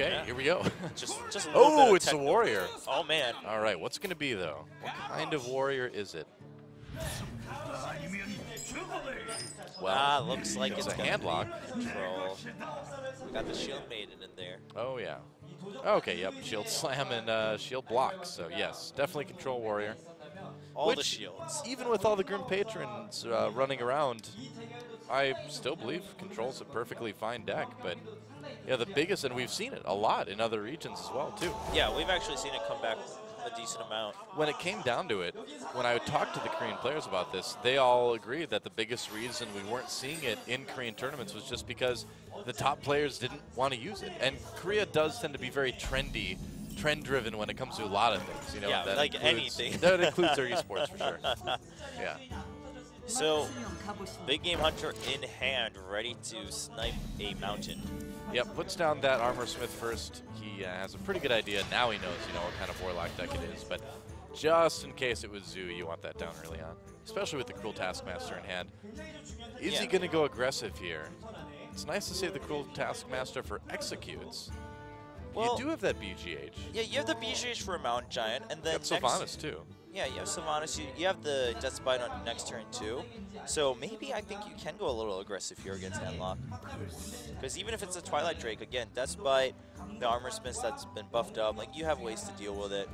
Okay, Yeah. here we go. Just a little bit of it's a techno. warrior. Oh man. All right, what's going to be, though? What kind of warrior is it? Well, looks like it's it's a gonna hand be lock. Control. We got the Shield Maiden in there. Oh, yeah. Okay, yep, shield slam and shield block. So, yes, definitely control warrior. All the Which, shields. even with all the Grim Patrons running around, I still believe control's a perfectly fine deck. But, yeah, the biggest, and we've seen it a lot in other regions as well, too. Yeah, we've actually seen it come back a decent amount. When it came down to it, when I talked to the Korean players about this, they all agreed that the biggest reason we weren't seeing it in Korean tournaments was just because the top players didn't want to use it. And Korea does tend to be very trend-driven when it comes to a lot of things. You know, Yeah, that like includes, anything. That includes their esports for sure. Yeah. So, Big Game Hunter in hand, ready to snipe a mountain. Yep, puts down that Armor Smith first. He has a pretty good idea. Now he knows, you know, what kind of Warlock deck it is. But just in case it was Zoo, you want that down early on, especially with the Cruel Taskmaster in hand. Is he going to go aggressive here? It's nice to save the Cruel Taskmaster for executes. Well, you do have that BGH. Yeah, you have the BGH for a Mountain Giant, and then You have Sylvanas, too. Yeah, you have Sylvanas. You have the Death Bite on next turn, too. So maybe I think you can go a little aggressive here against Handlock. Because even if it's a Twilight Drake, again, Death Bite, the Armor Smith that's been buffed up, like, you have ways to deal with it.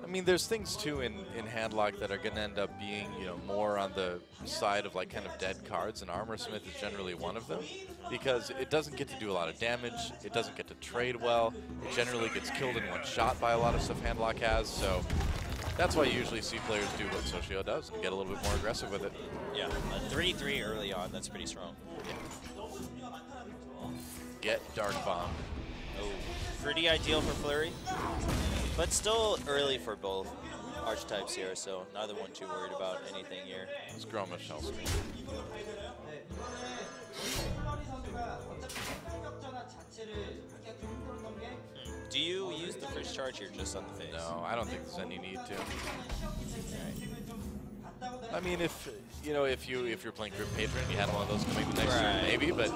I mean, there's things, too, in Handlock that are going to end up being, you know, more on the side of, like, kind of dead cards, and Armor Smith is generally one of them, because it doesn't get to do a lot of damage, it doesn't get to trade well, it generally gets killed in one shot by a lot of stuff Handlock has, so that's why you usually see players do what Seulsiho does and get a little bit more aggressive with it. Yeah, a 3-3 early on, that's pretty strong. Yeah. Get Dark Bomb. Oh, pretty ideal for Flurry, but still early for both archetypes here, so neither one too worried about anything here. Let's grow my shell screen. Do you use the first charge here just on the face? No, I don't think there's any need to. I mean, if you know, if you're playing Grim Patron, you had one of those coming the next turn, maybe, but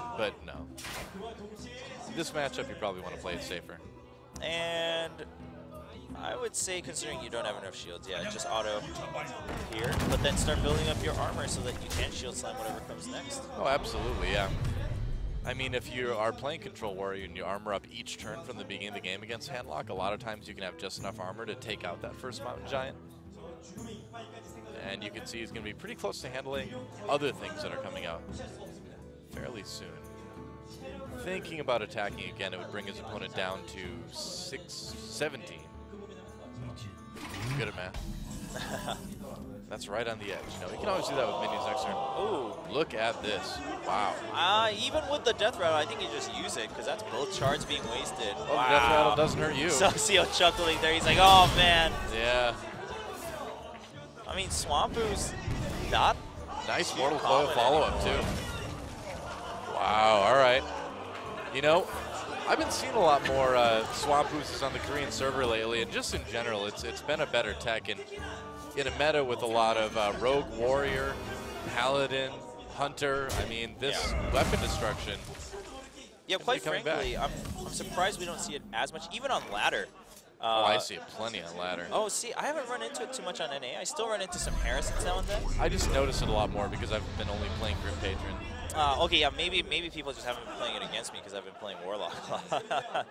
no. This matchup, you probably want to play it safer. And I would say, considering you don't have enough shields, yeah, just auto here, but then start building up your armor so that you can shield slam whatever comes next. Oh, absolutely, yeah. I mean, if you are playing Control Warrior and you armor up each turn from the beginning of the game against Handlock, a lot of times you can have just enough armor to take out that first Mountain Giant. And you can see he's going to be pretty close to handling other things that are coming out fairly soon. Thinking about attacking again, it would bring his opponent down to 17. Good at math. That's right on the edge. You know, he can always do that with minions next turn. Oh, look at this. Wow. Even with the Death Rattle, I think you just use it, because that's both shards being wasted. Oh, wow. The Death Rattle doesn't hurt you. Seulsiho chuckling there. He's like, oh, man. Yeah. I mean, Swampu's not nice Mortal Coil follow-up, too. Wow, all right. You know, I've been seeing a lot more Swampooses on the Korean server lately, and just in general, it's been a better tech. And in a meta with a lot of Rogue Warrior, Paladin, Hunter, I mean, this weapon destruction. Yeah, quite frankly, I'm surprised we don't see it as much, even on ladder. Oh, I see it plenty on ladder. Oh, see, I haven't run into it too much on NA. I still run into some Harrisons now and then. I just notice it a lot more because I've been only playing Grim Patron. Okay, yeah, maybe people just haven't been playing it against me because I've been playing Warlock. Yeah,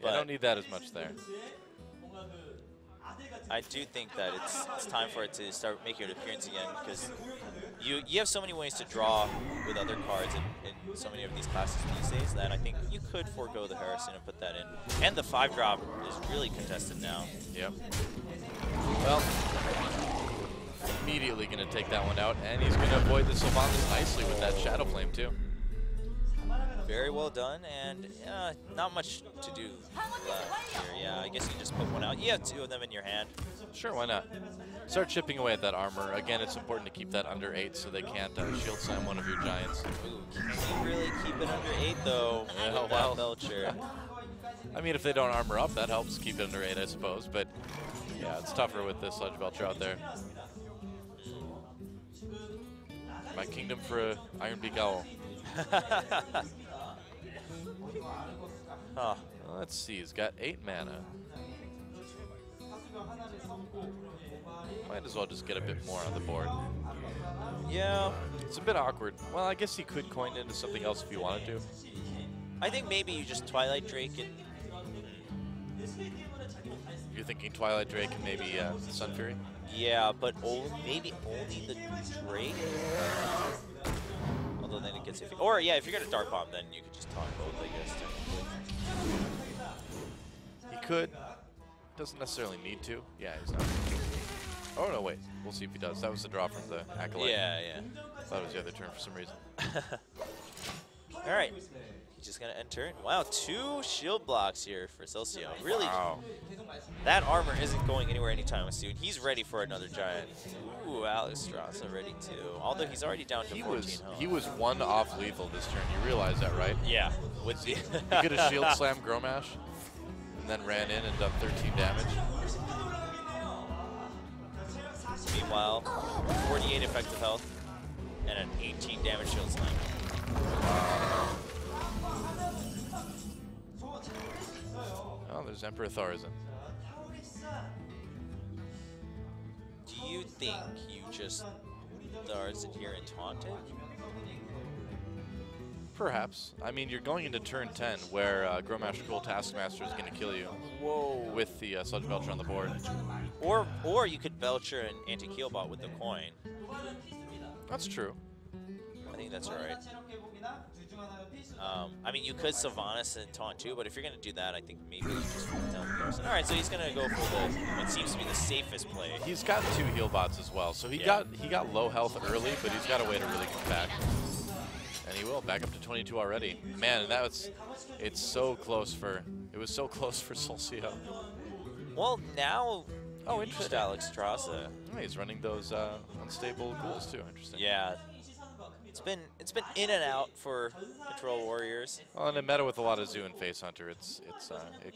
I don't need that as much there. I do think that it's time for it to start making an appearance again, because you have so many ways to draw with other cards in so many of these classes these days that I think you could forego the Harrison and put that in. And the 5-drop is really contested now. Yep. Well, immediately going to take that one out, and he's going to avoid the Sylvanas nicely with that Shadow Flame too. Very well done, and not much to do left here. Yeah, I guess you just put one out. You have 2 of them in your hand. Sure, why not? Start chipping away at that armor. Again, it's important to keep that under 8 so they can't shield slam one of your giants. Ooh, can you really keep it under 8 though? Yeah, well, Belcher. I mean, if they don't armor up, that helps keep it under 8, I suppose. But yeah, it's tougher with this Sludge Belcher out there. My kingdom for a Iron Beak Owl. Oh, Well, let's see. He's got 8 mana. Might as well just get a bit more on the board. Yeah. It's a bit awkward. Well, I guess he could coin into something else if he wanted to. I think maybe you just Twilight Drake and... You're thinking Twilight Drake and maybe Sun Fury? Yeah, but maybe only the Drake? Although then it gets iffy. Or, yeah, if you're going to Dark Bomb, then you could just taunt both, I guess. He could. Doesn't necessarily need to. Yeah, he's not. Oh, no, wait. We'll see if he does. That was the draw from the Acolyte. Yeah, yeah. Thought it was the other turn for some reason. All right. He's just going to enter. Wow, 2 shield blocks here for Seulsiho. Really, that armor isn't going anywhere anytime soon. He's ready for another giant. Ooh, Alexstrasza ready too. Although he's already down to 14 health. He was 1 off lethal this turn. You realize that, right? Yeah. With the he could have shield slam Gromash and then ran in and done 13 damage. Meanwhile, 48 effective health and an 18 damage shield slam. Oh, there's Emperor Thaurissan. Do you think you just Thaurissan here and taunt it? Perhaps. I mean, you're going into turn 10 where Gromash Cool Taskmaster is going to kill you. Whoa. With the Sludge Belcher on the board. Or you could Belcher an anti-Keelbot with the coin. That's true. I think that's alright. I mean, you could Sylvanas and taunt too, but if you're going to do that, I think maybe you just down the person. Alright, so he's going to go for what seems to be the safest play. He's got 2 heal bots as well, so he got low health early, but he's got a way to really come back. And he will, back up to 22 already. Man, and it was so close for Seulsiho. Well, now, oh, interesting. Alexstrasza. Oh, he's running those unstable ghouls too. Interesting. Yeah, it's been in and out for Control Warriors. Well, and a meta with a lot of Zoo and Face Hunter, it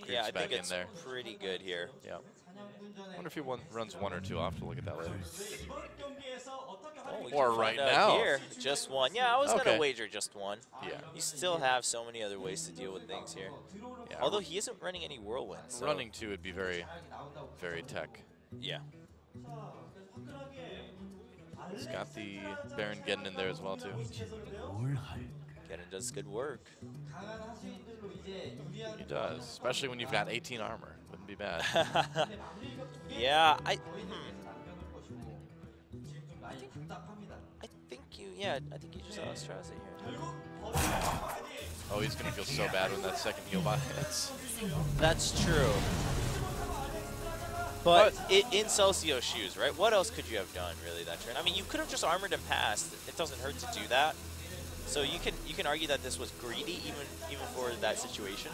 creeps I back think in it's there. pretty good here. Yeah. I wonder if he runs 1 or 2. I'll have to look at that later. Oh, or right now. Here, just 1. Yeah, I was going to wager just 1. Yeah. You still have so many other ways to deal with things here. Yeah. Although he isn't running any Whirlwinds. So. Running 2 would be very, very tech. Yeah. He's got the Baron Geddon in there as well too. Geddon does good work. He does, especially when you've got 18 armor. Wouldn't be bad. Yeah, I think you just saw Strasser here. Oh, he's gonna feel so bad when that second heal bot hits. That's true. But in Seulsiho's shoes, right? What else could you have done really that turn? I mean, you could have just armored and passed. It doesn't hurt to do that. So you can argue that this was greedy even for that situation.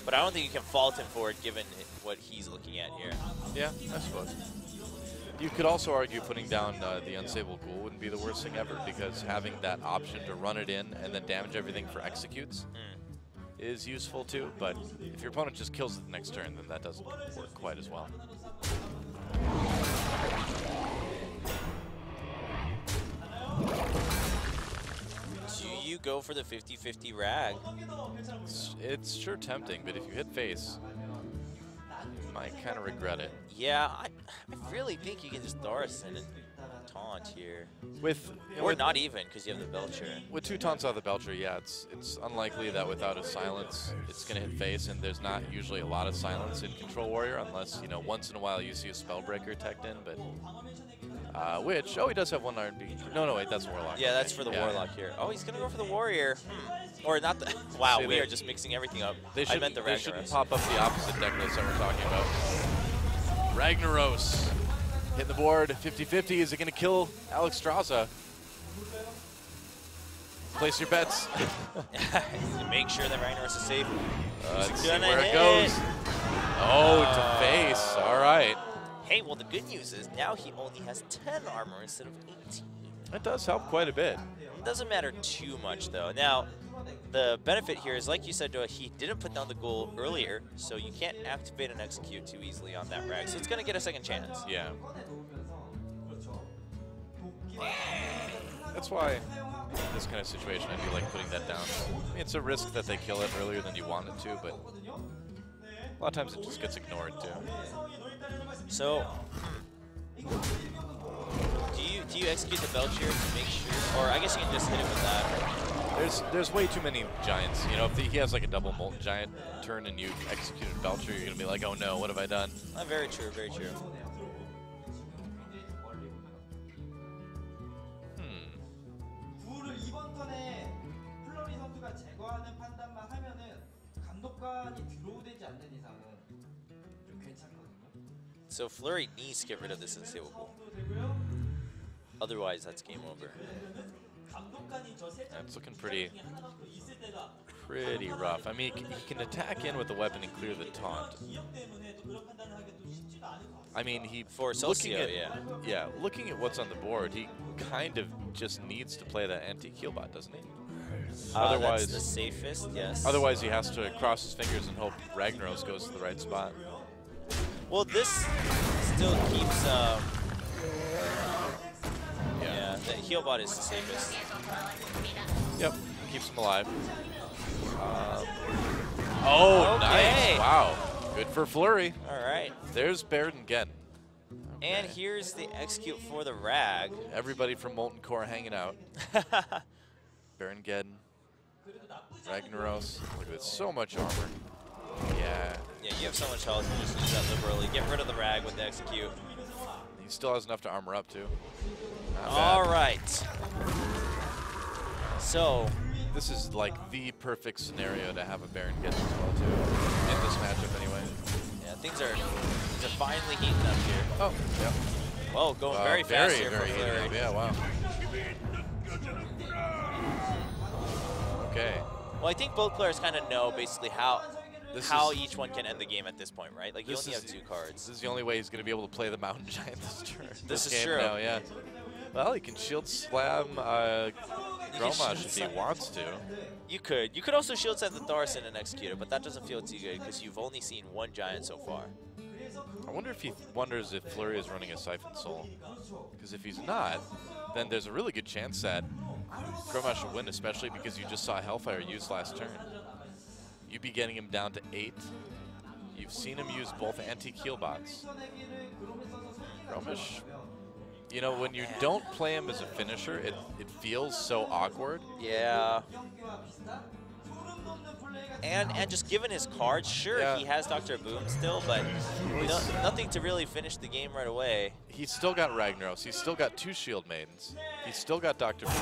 But I don't think you can fault him for it given what he's looking at here. Yeah, I suppose. You could also argue putting down the Unstable Ghoul wouldn't be the worst thing ever, because having that option to run it in and then damage everything for executes is useful too. But if your opponent just kills it the next turn, then that doesn't work quite as well. Do you go for the 50-50 rag? It's sure tempting, but if you hit face, you might kind of regret it. Yeah, I really think you can just Thaurissan and taunt here. Or not even, because you have the Belcher. With 2 taunts out of the Belcher, yeah, it's unlikely that without a silence, it's going to hit face, and there's not usually a lot of silence in Control Warrior, unless, you know, once in a while you see a Spellbreaker teched in, but... he does have 1 Iron Beam. No, wait, that's Warlock. Yeah, that's for the Warlock here. Oh, he's going to go for the Warrior. Or not the... Wow, we are just mixing everything up. They shouldn't pop up the opposite deck list that we're talking about. Ragnaros. Hitting the board, 50-50. Is it going to kill Alexstrasza? Place your bets. Make sure that Ragnaros is safe. Let's see where it goes. Oh, to face. All right. Hey, well, the good news is now he only has 10 armor instead of 18. That does help quite a bit. It doesn't matter too much, though. Now, the benefit here is, like you said, he didn't put down the ghoul earlier, so you can't activate and execute too easily on that rag. So it's going to get a second chance. Yeah. That's why this kind of situation, I do like putting that down. I mean, it's a risk that they kill it earlier than you want it to, but a lot of times it just gets ignored too. So, do you execute the Belcher to make sure, or I guess you can just hit it with that. There's way too many giants. You know, if he has like a double molten giant turn and you executed Belcher, you're gonna be like, oh no, what have I done? Very true, very true. 이번 턴에 플러리 선수가 제거하는 판단만 하면은 감독관이 드로우되지 않는 이상은 좀 괜찮거든요. So Flurry needs to get rid of this Seulsiho. Otherwise, that's game over. That's looking pretty rough. I mean, he can attack in with the weapon and clear the taunt. I mean, for Seulsiho, yeah, looking at what's on the board, he kind of just needs to play that anti-heal bot, doesn't he? Otherwise, that's the safest, yes. Otherwise, he has to cross his fingers and hope Ragnaros goes to the right spot. Well, this still keeps. Yeah, the heal bot is the safest. Yep, keeps him alive. Oh, okay. Nice! Wow, good for Flurry. All right. There's Baird again. Okay. And here's the execute for the Rag. Everybody from Molten Core hanging out. Baron Geddon, Ragnaros. Look at this, so much armor. Yeah. Yeah, you have so much health, you just use that liberally. Get rid of the Rag with the execute. He still has enough to armor up too. All right. So this is like the perfect scenario to have a Baron Geddon as well too. In this matchup anyway. Yeah, things are finally heating up here. Oh, yeah. Whoa, going very fast here for heating Flurry. up. Yeah, wow. Okay. Well, I think both players kind of know basically how each one can end the game at this point, right? Like, you only have 2 cards. This is the only way he's going to be able to play the Mountain Giant this turn. This is game true. Now, yeah. Well, he can shield slam Gromash if he wants to. You could. You could also shield slam the Thorson and execute it, but that doesn't feel too good because you've only seen 1 giant so far. I wonder if he wonders if Flurry is running a Siphon Soul. Because if he's not, then there's a really good chance that Gromash will win, especially because you just saw Hellfire used last turn. You'd be getting him down to 8. You've seen him use both anti-heal bots. Gromash, you know, when you don't play him as a finisher, it feels so awkward. Yeah. And just given his cards, sure, yeah. He has Dr. Boom still, but nothing to really finish the game right away. He's still got Ragnaros. He's still got 2 Shield Maidens. He's still got Dr. Boom.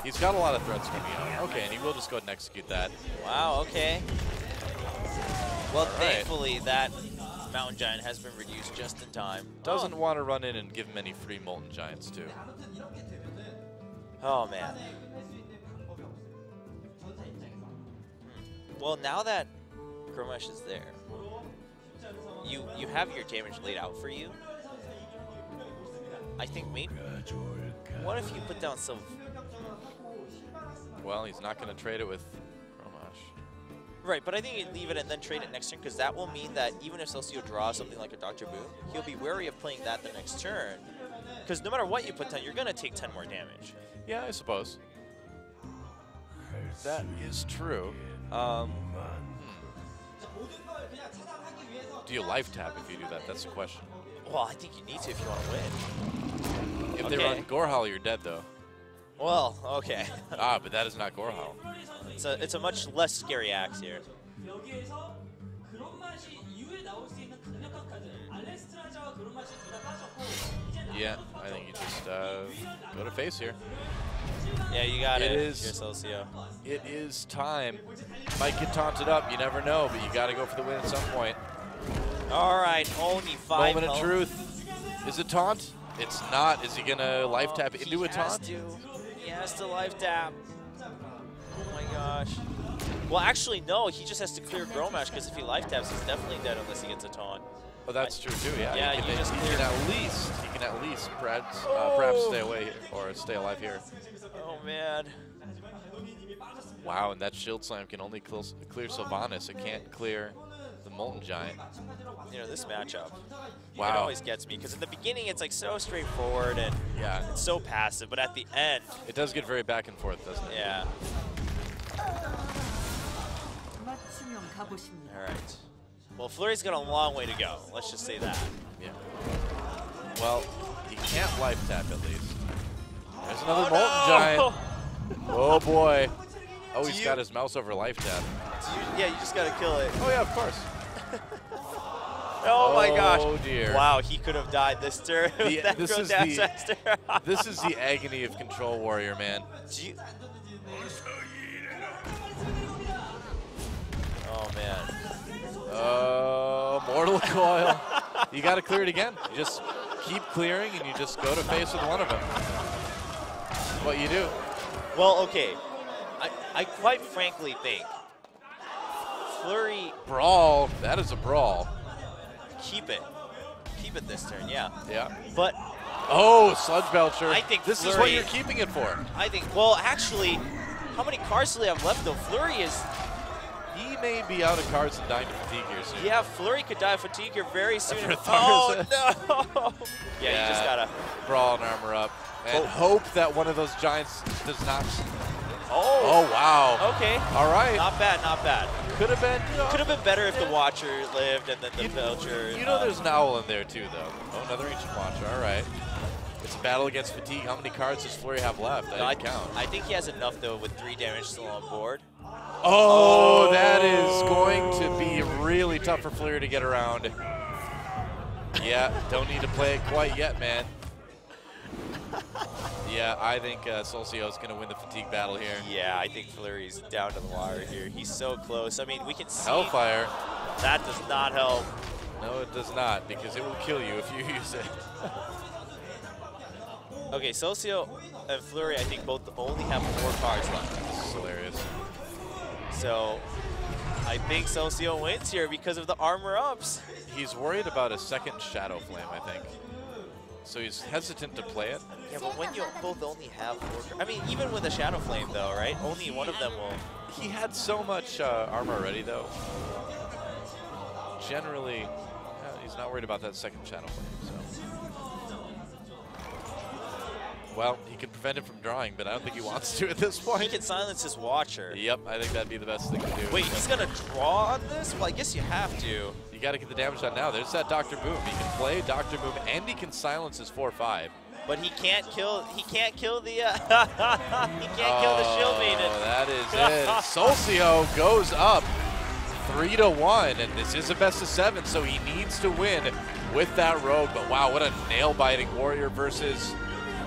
He's got a lot of threats coming out. Okay, and he will just go ahead and execute that. Wow, okay. Well, thankfully, that Mountain Giant has been reduced just in time. Doesn't want to run in and give him any free Molten Giants, too. Oh, man. Well, now that Gromash is there, you have your damage laid out for you. I think maybe. What if you put down some? Well, he's not going to trade it with Gromash. Right, but I think you leave it and then trade it next turn, because that will mean that even if Seulsiho draws something like a Dr. Boom, he'll be wary of playing that the next turn. Because no matter what you put down, you're going to take 10 more damage. Yeah, I suppose. That is true. Do you life tap if you do that? That's the question. Well, I think you need to if you want to win. If they run Gorehowl, you're dead, though. Well, okay. But that is not Gorehowl. It's a much less scary axe here. Yeah, I think you just go to face here. Yeah, you got it. Here's Seulsiho. It is time. Might get taunted up. You never know, but you got to go for the win at some point. All right, only 5 Moment of truth. Is it taunt? It's not. Is he going to life tap into a taunt? He has to life tap. Oh my gosh. Well, actually, no. He just has to clear Gromash, because if he life taps, he's definitely dead unless he gets a taunt. Oh, that's true too. Yeah. Yeah, he can at least perhaps stay away or stay alive here. Oh man. Wow, and that Shield Slam can only clear Sylvanas. It can't clear the Molten Giant. You know, this matchup. Wow. It always gets me, because in the beginning it's like so straightforward, and yeah, It's so passive, but at the end, it does get very back and forth, doesn't it? yeah. All right. Well, Flurry's got a long way to go. Let's just say that. Yeah. Well, he can't life tap at least. There's another Molten no! Giant. Oh boy. Oh, he's you- got his mouse over life tap. Yeah, you just gotta kill it. Oh yeah, of course. Oh my gosh. Oh dear. Wow, he could have died this turn. with that This is Grotesque the Master. this is the agony of Control Warrior, man. Oh man. Mortal Coil. You got to clear it again. You just keep clearing, and you just go to face with one of them. That's what you do. Well, okay. I quite frankly think Flurry, Brawl. That is a brawl. keep it. Keep it this turn, yeah. Yeah. But Oh, Sludge Belcher. I think this is what Flurry- you're keeping it for. I think, well, actually, how many cards do they have left, though? Flurry is, He may be out of cards and dying to fatigue here soon. yeah, Flurry could die of fatigue here very soon. After Oh, Tharza. no! Yeah, you just gotta. Brawl and armor up. And Oh. hope that one of those giants does not. Oh, Oh, wow. okay. All right. Not bad, not bad. Could have been. Could have been better if the Watcher lived and then the Belcher. You know there's an owl in there too, though. Oh, another Ancient Watcher. All right. It's a battle against fatigue. How many cards does Flurry have left? No, I didn't count. I think he has enough, though, with 3 damage still on board. Oh, that is going to be really tough for Flurry to get around. Yeah, don't need to play it quite yet, man. Yeah, I think Seulsiho is going to win the fatigue battle here. Yeah, I think Flurry's down to the wire here. He's so close. I mean, we can see Hellfire. that does not help. No, it does not, because it will kill you if you use it. Okay, Seulsiho and Flurry, I think both only have 4 cards left. This is hilarious. So I think Seulsiho wins here because of the armor ups. He's worried about a second Shadow Flame, I think. So he's hesitant to play it. Yeah, but when you both only have 4 cards, I mean, even with a Shadow Flame, though, right? Only one of them will. He had so much armor already, though. Generally, he's not worried about that second Shadow Flame, so. Well, he can prevent him from drawing, but I don't think he wants to at this point. He can silence his Watcher. Yep, I think that'd be the best thing to do. Wait, he's gonna draw on this? Well, I guess you have to. You got to get the damage done now. There's that Dr. Boom. He can play Dr. Boom, and he can silence his 4/5. But he can't kill. He can't kill the. He can't kill the Shield Maiden. That is it. Seulsiho goes up 3-1, and this is a best of 7, so he needs to win with that Rogue. But wow, what a nail-biting Warrior versus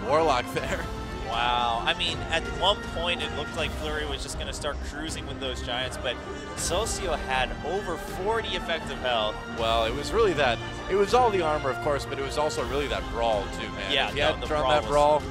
Warlock there. Wow. I mean, at one point it looked like Flurry was just going to start cruising with those Giants, but Seulsiho had over 40 effective health. Well, it was really that. It was all the armor, of course, but it was also really that Brawl, too, man. Yeah, if he no, hadn't the drawn Brawl that Brawl,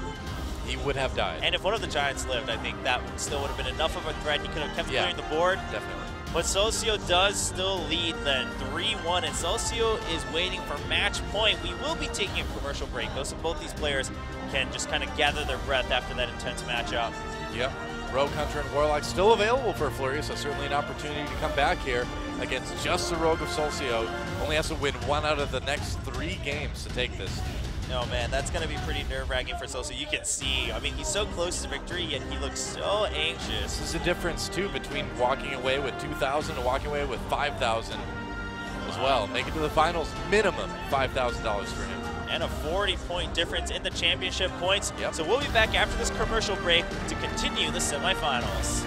he would have died. And if one of the Giants lived, I think that still would have been enough of a threat. He could have kept clearing the board. Definitely. But Seulsiho does still lead then 3-1, and Seulsiho is waiting for match point. We will be taking a commercial break, though, so both these players can just kind of gather their breath after that intense matchup. Yep. Rogue Hunter and Warlock still available for Flurry, so certainly an opportunity to come back here against just the Rogue of Seulsiho. Only has to win 1 out of the next 3 games to take this. No, man, that's going to be pretty nerve-wracking for Seulsiho. You can see, I mean, he's so close to victory, yet he looks so anxious. This is the difference, too, between walking away with 2,000 and walking away with 5,000 as well. Make it to the finals, minimum $5,000 for him. And a 40-point difference in the championship points. Yep. So we'll be back after this commercial break to continue the semifinals.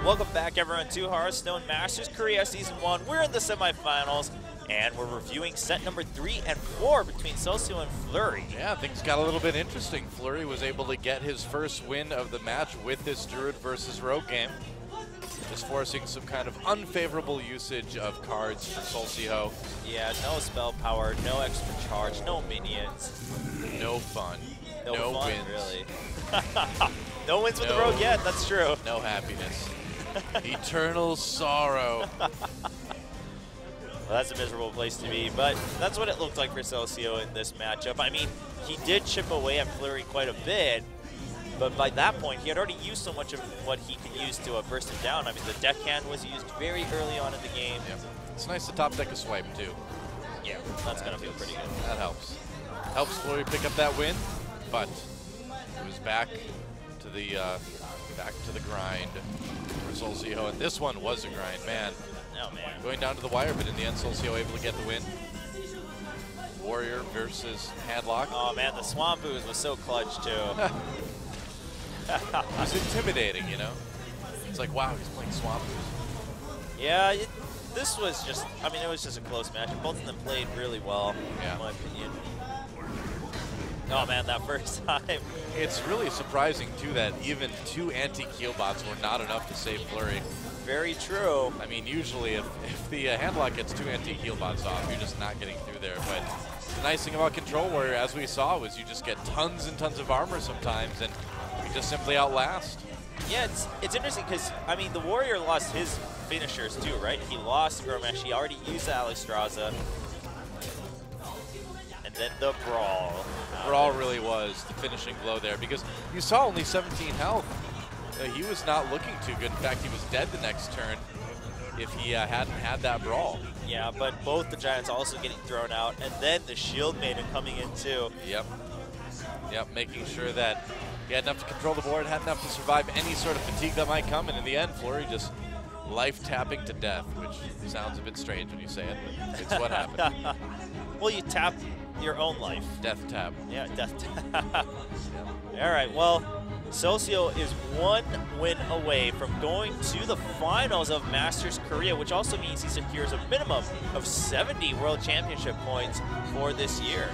Welcome back, everyone, to Hearthstone Masters Korea Season 1. We're in the semifinals, and we're reviewing set number 3 and 4 between Seulsiho and Flurry. Yeah, things got a little bit interesting. Flurry was able to get his first win of the match with this Druid versus Rogue game, just forcing some kind of unfavorable usage of cards for Seulsiho. Yeah, no spell power, no extra charge, no minions. No fun. No fun, wins. really. No wins with the Rogue yet, that's true. No happiness. Eternal sorrow. Well, that's a miserable place to be, but that's what it looked like for Seulsiho in this matchup. I mean, he did chip away at Flurry quite a bit, but by that point, he had already used so much of what he could use to burst him down. I mean, the deckhand was used very early on in the game. Yep. It's nice to top deck a swipe, too. Yeah, that's going to feel pretty good. That helps. Helps Flurry pick up that win, but it was back to the grind for Seulsiho, and this one was a grind, man. Oh, man. Going down to the wire, but in the end, Seulsiho able to get the win. Warrior versus Handlock. Oh, man, the Swamp Ooze was so clutch, too. It was intimidating, you know? It's like, wow, he's playing Swamp Ooze. Yeah, this was just, I mean, it was just a close match. Both of them played really well, in my opinion. Oh, man, that first time. It's really surprising, too, that even 2 anti-Keel bots were not enough to save Flurry. Very true. I mean, usually if the Handlock gets 2 anti-Keel bots off, you're just not getting through there. But the nice thing about Control Warrior, as we saw, was you just get tons and tons of armor sometimes, and you just simply outlast. Yeah, it's interesting because, I mean, the Warrior lost his finishers, too, right? He lost Gromesh. He already used Alistraza. And then the Brawl. Brawl really was the finishing blow there, because you saw only 17 health. He was not looking too good. In fact, he was dead the next turn if he hadn't had that Brawl. Yeah, but both the Giants also getting thrown out, and then the Shield Maiden coming in too. Yep. Yep, making sure that he had enough to control the board, had enough to survive any sort of fatigue that might come, and in the end, Flurry just life-tapping to death, which sounds a bit strange when you say it, but it's what happened. Well, you tap your own life. Death tap. Yeah, death tap. All right, well, Seulsiho is 1 win away from going to the finals of Masters Korea, which also means he secures a minimum of 70 World Championship points for this year.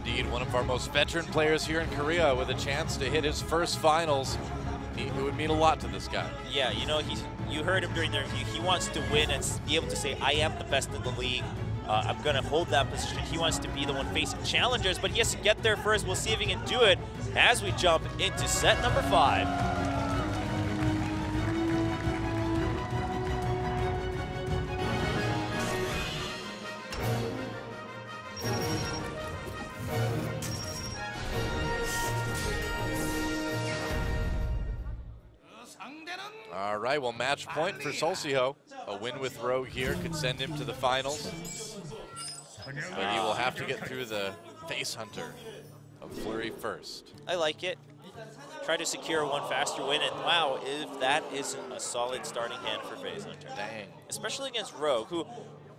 Indeed, one of our most veteran players here in Korea with a chance to hit his first finals. It would mean a lot to this guy. Yeah, you know, you heard him during the review. He wants to win and be able to say, I am the best in the league. I'm going to hold that position. He wants to be the one facing challengers, but he has to get there first. We'll see if he can do it as we jump into set number 5. All right, well, match point for Seulsiho. A win with Rogue here could send him to the finals. But he will have to get through the Face Hunter of Flurry first. I like it. Try to secure one faster win, and wow, if that isn't a solid starting hand for Face Hunter. Dang. Especially against Rogue, who,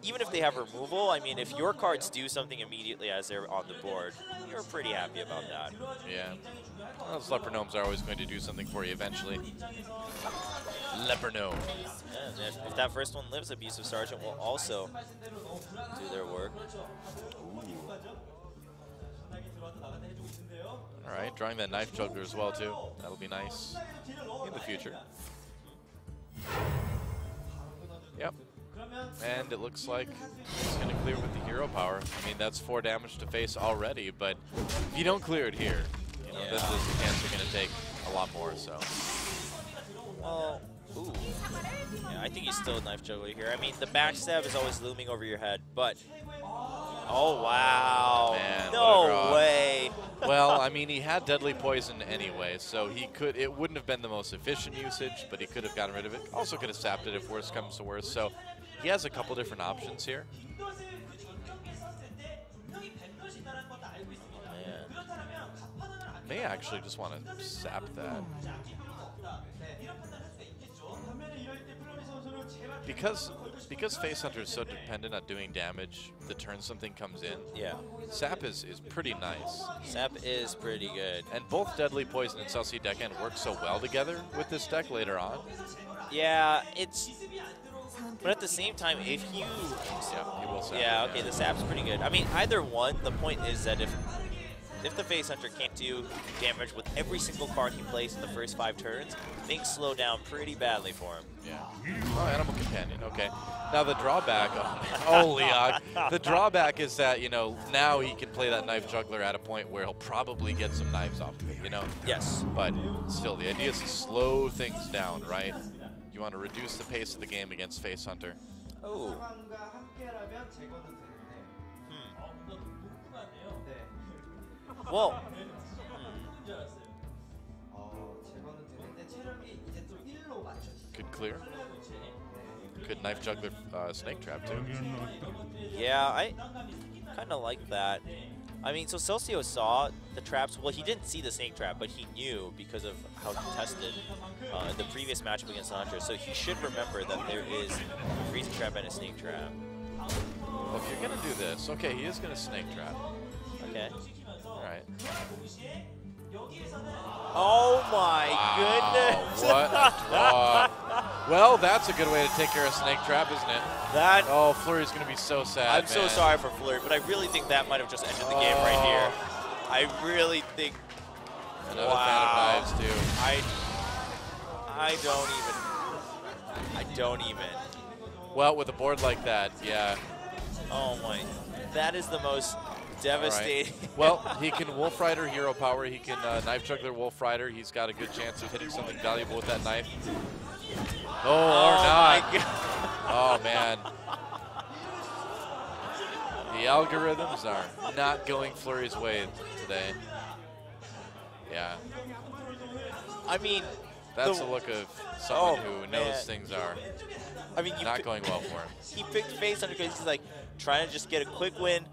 even if they have removal, I mean, if your cards do something immediately as they're on the board, you're pretty happy about that. Yeah. Well, those Leper Gnomes are always going to do something for you eventually. Leper Gnome. Yeah, if that first one lives, Abusive Sergeant will also do their work. All right, drawing that Knife Juggler as well, too. That'll be nice in the future. Yep. And it looks like he's going to clear with the hero power. I mean, that's 4 damage to face already, but if you don't clear it here, you know, then the cans are going to take a lot more, so. Well, ooh. Yeah, I think he's still a Knife Juggler here. I mean, the backstab is always looming over your head, but... Oh, wow. Man, no way. Well, I mean, he had Deadly Poison anyway, so he could, it wouldn't have been the most efficient usage, but he could have gotten rid of it. Also could have sapped it if worse comes to worse, so he has a couple different options here. May actually just want to sap that. Because because Face Hunter is so dependent on doing damage the turn something comes in, Yeah. Sap is pretty nice. Sap is pretty good. And both Deadly Poison and Seulsiho deckhand work so well together with this deck later on. Yeah, it's... But at the same time, if you... Yeah, you will Sap. Yeah, okay, the Sap's pretty good. I mean, either one, the point is that if the Face Hunter can't do damage with every single card he plays in the first 5 turns, things slow down pretty badly for him. Yeah. Oh, Animal Companion, okay. Now the drawback, oh Leog, the drawback is that, you know, now he can play that Knife Juggler at a point where he'll probably get some knives off of it, you know? Yes. But still, the idea is to slow things down, right? You want to reduce the pace of the game against Face Hunter. Oh. Well, Good clear. Good Knife Juggler Snake Trap, too. yeah, I kind of like that. I mean, so Seulsiho saw the traps. Well, he didn't see the snake trap, but he knew because of how he tested in the previous matchup against the Hunter. So he should remember that there is a freezing trap and a snake trap. Well, if you're going to do this, okay, he is going to Snake Trap. Okay. All right. Oh my goodness! What a draw. Well, that's a good way to take care of Snake Trap, isn't it? That. Oh, Flurry's going to be so sad, I'm so sorry for Flurry, but I really think that might have just ended the game right here. I really think. Another fan of knives, too. I don't even. Well, with a board like that, yeah. Oh my. That is the most devastating. Right. Well, he can Wolf Rider Hero Power. He can Knife Juggler Wolf Rider. He's got a good chance of hitting something valuable with that knife. Oh, or not. My God. Oh, man. The algorithms are not going Flurry's way today. Yeah. I mean, that's a look of someone who knows things are not going well for him. He picked Face Hunter because he's like trying to just get a quick win.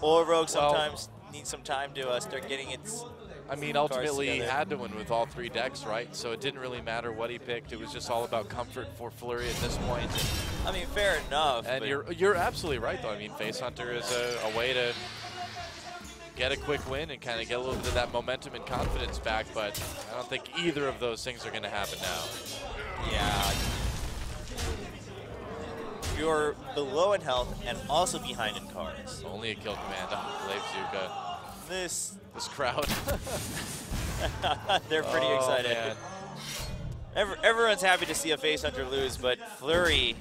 Or Rogue sometimes needs some time to start getting its. I mean, ultimately he had to win with all 3 decks, right? So it didn't really matter what he picked. It was just all about comfort for Flurry at this point. I mean, fair enough. And you're absolutely right, though. I mean, Face Hunter is a way to get a quick win and kind of get a little bit of that momentum and confidence back, but I don't think either of those things are going to happen now. Yeah. You're below in health and also behind in cards. Only a kill command on Glaive Zuka. This crowd. They're pretty excited. Man. Everyone's happy to see a Face Hunter lose, but Flurry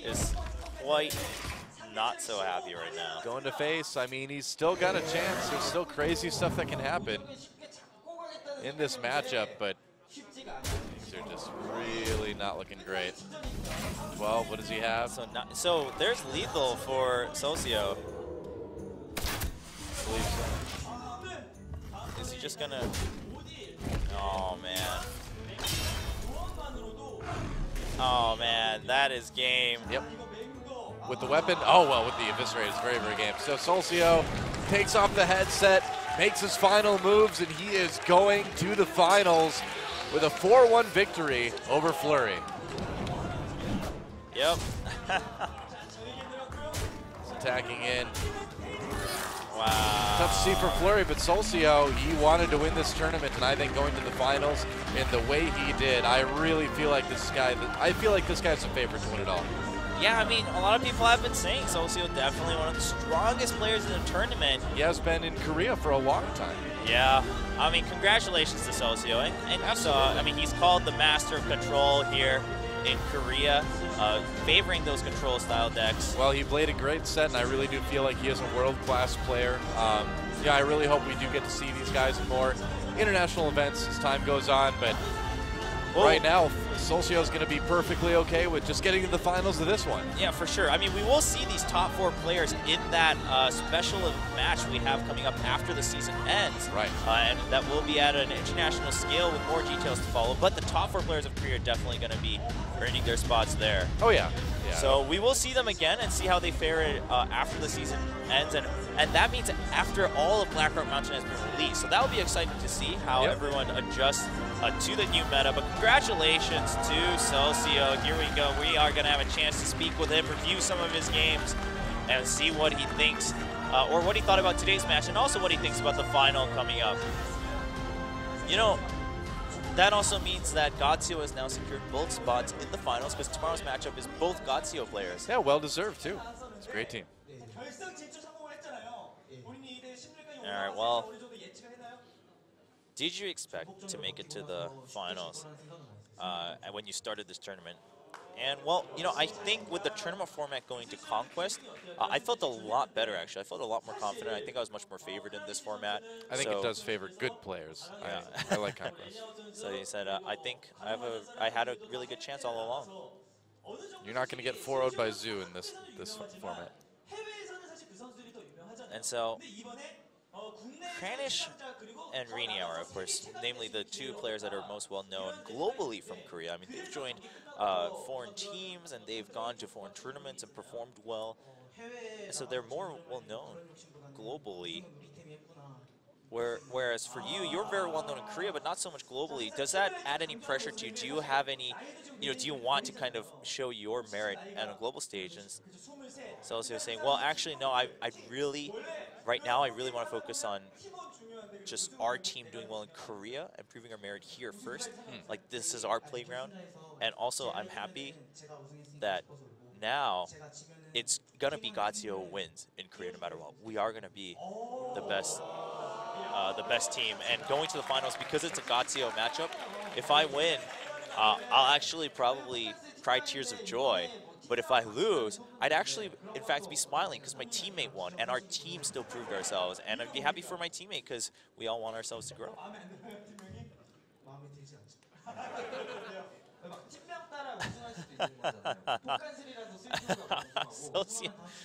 is quite not so happy right now. Going to face, I mean, he's still got a chance. There's still crazy stuff that can happen in this matchup, but things are just really not looking great. 12, what does he have? So there's lethal for Seulsiho. I believe so. Is he just gonna? Oh man. Oh man, that is game. Yep. With the weapon, oh well, with the Eviscerate, it's very, very game. So Seulsiho takes off the headset, makes his final moves, and he is going to the finals with a 4-1 victory over Flurry. Yep. He's attacking in. Wow. Tough to see for Flurry, but Seulsiho, he wanted to win this tournament, and I think going to the finals in the way he did, I really feel like this guy's the favorite to win it all. Yeah, I mean, a lot of people have been saying Seulsiho definitely one of the strongest players in the tournament. He has been in Korea for a long time. Yeah, I mean, congratulations to Seulsiho. And you saw, I mean, he's called the master of control here in Korea, favoring those control style decks. Well, he played a great set, and I really do feel like he is a world-class player. Yeah, I really hope we do get to see these guys in more international events as time goes on, but right now, Seulsiho is going to be perfectly okay with just getting to the finals of this one. Yeah, for sure. I mean, we will see these top 4 players in that special match we have coming up after the season ends. Right. And that will be at an international scale with more details to follow. But the top 4 players of Korea are definitely going to be earning their spots there. Oh, yeah. Yeah. So we will see them again and see how they fare after the season ends, and that means after all of Blackrock Mountain has been released. So that will be exciting to see how everyone adjusts to the new meta. But congratulations to Seulsiho. Here we go. We are going to have a chance to speak with him, review some of his games, and see what he thinks, or what he thought about today's match, and also what he thinks about the final coming up. You know, that also means that Gatsio has now secured both spots in the finals, because tomorrow's matchup is both Gatsio players. Yeah, well deserved too. It's a great team. All right, well, did you expect to make it to the finals when you started this tournament? And, well, you know, I think with the tournament format going to Conquest, I felt a lot better, actually. I felt a lot more confident. I think I was much more favored in this format. I think it does favor good players. I like Conquest. So he said, I think I had a really good chance all along. You're not going to get 4-0'd by Zoo in this format. And so, Kranish and Rini are, of course, namely the two players that are most well known globally from Korea. I mean, they've joined foreign teams and they've gone to foreign tournaments and performed well. And so they're more well known globally. Whereas for you, you're very well known in Korea, but not so much globally. Does that add any pressure to you? Do you have any, do you want to kind of show your merit on a global stage? And Seulsiho saying, well, actually, no, right now, I really want to focus on just our team doing well in Korea and proving our merit here first. Like, this is our playground. And also, I'm happy that now it's going to be Gatsio wins in Korea no matter what. We are going to be the best team. And going to the finals, because it's a Gatsio matchup, if I win, I'll actually probably cry tears of joy. But if I lose, I'd actually, in fact, be smiling because my teammate won and our team still proved ourselves. And I'd be happy for my teammate because we all want ourselves to grow.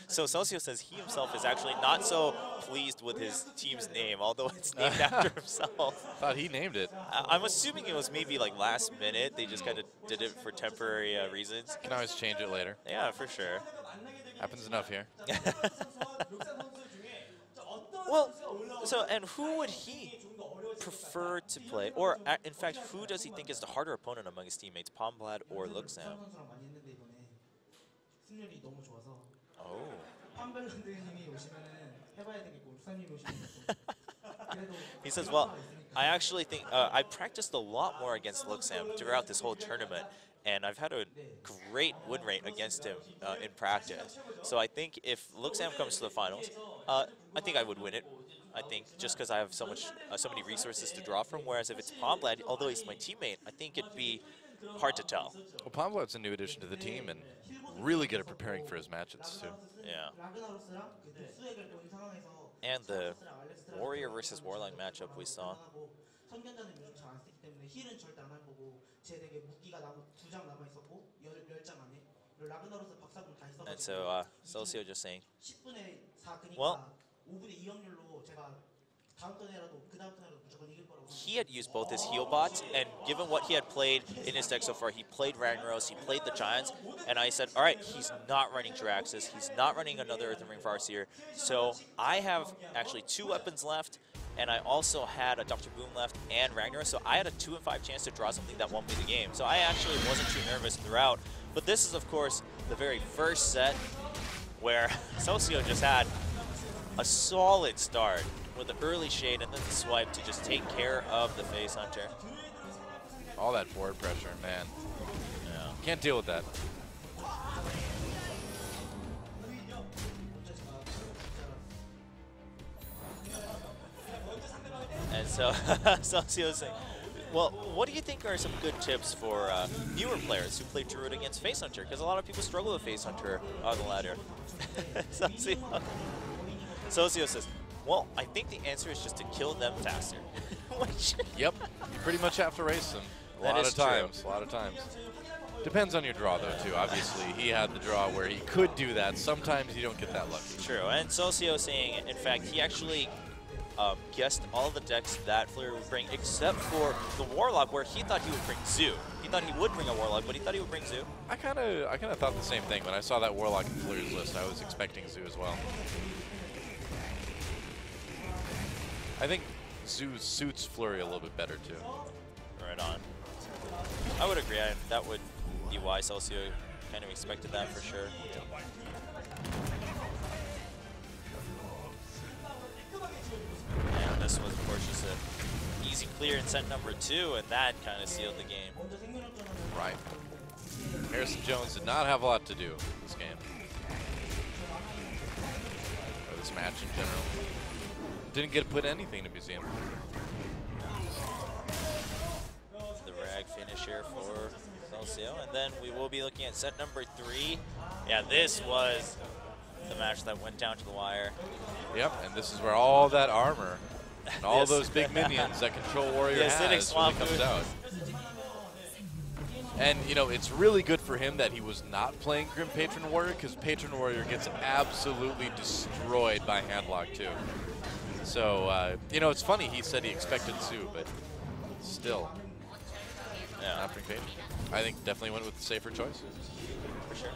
So Seulsiho says he himself is actually not so pleased with his team's name, although it's named after himself. Thought he named it. I'm assuming it was maybe like last minute. They just kind of did it for temporary reasons. Can always change it later. Yeah, for sure. Happens enough here. Well, so, and who would he prefer to play? Or, in fact, who does he think is the harder opponent among his teammates, Palmblad or Luxam? Oh. He says, well, I actually think I practiced a lot more against Luxam throughout this whole tournament, and I've had a great win rate against him in practice. So I think if Luxam comes to the finals, I think I would win it. I think just because I have so many resources to draw from. Whereas if it's Palmblad, although he's my teammate, I think it'd be hard to tell. Well, Palmblad's a new addition to the team and really good at preparing for his matches too. Yeah. And the Warrior versus Warlock matchup we saw. And so Seulsiho just saying, well, he had used both his heal bots, and given what he had played in his deck so far, he played Ragnaros, he played the Giants, and I said, all right, he's not running Jiraxis, he's not running another Earthen Ring Farseer, so I have actually 2 weapons left, and I also had a Dr. Boom left and Ragnaros, so I had a 2 in 5 chance to draw something that won me the game. So I actually wasn't too nervous throughout, but this is, of course, the very first set where Seulsiho just had a solid start with the early shade and then the swipe to just take care of the Face Hunter. All that forward pressure, man. Yeah. Can't deal with that. And so, Seulsiho saying, well, what do you think are some good tips for newer players who play Druid against Face Hunter? Because a lot of people struggle with Face Hunter on the ladder. Seulsiho says, well, I think the answer is just to kill them faster. Yep, you pretty much have to race them. A lot of times. Depends on your draw, though, too. Obviously, he had the draw where he could do that. Sometimes you don't get that lucky. True, and Seulsiho saying, in fact, he actually guessed all the decks that Flurry would bring, except for the Warlock, where he thought he would bring Zoo. He thought he would bring a Warlock, but he thought he would bring Zoo. I kind of thought the same thing when I saw that Warlock in Flurry's list. I was expecting Zoo as well. I think Zoo suits Flurry a little bit better too. Right on. I would agree. That would be why Seulsiho kind of expected that for sure. And this was, of course, just an easy clear in set number 2, and that kind of sealed the game. Right. Harrison Jones did not have a lot to do this game. Or this match in general. Didn't get to put anything to museum. The rag finish here for Seulsiho, and then we will be looking at set number 3. Yeah, this was the match that went down to the wire. Yep, and this is where all that armor and all those big minions that Control Warrior has really comes out. And, you know, it's really good for him that he was not playing Grim Patron Warrior, because Patron Warrior gets absolutely destroyed by Handlock, too. So, you know, it's funny, he said he expected Zoo, but still, not bring Patron. I think definitely went with the safer choice. For sure.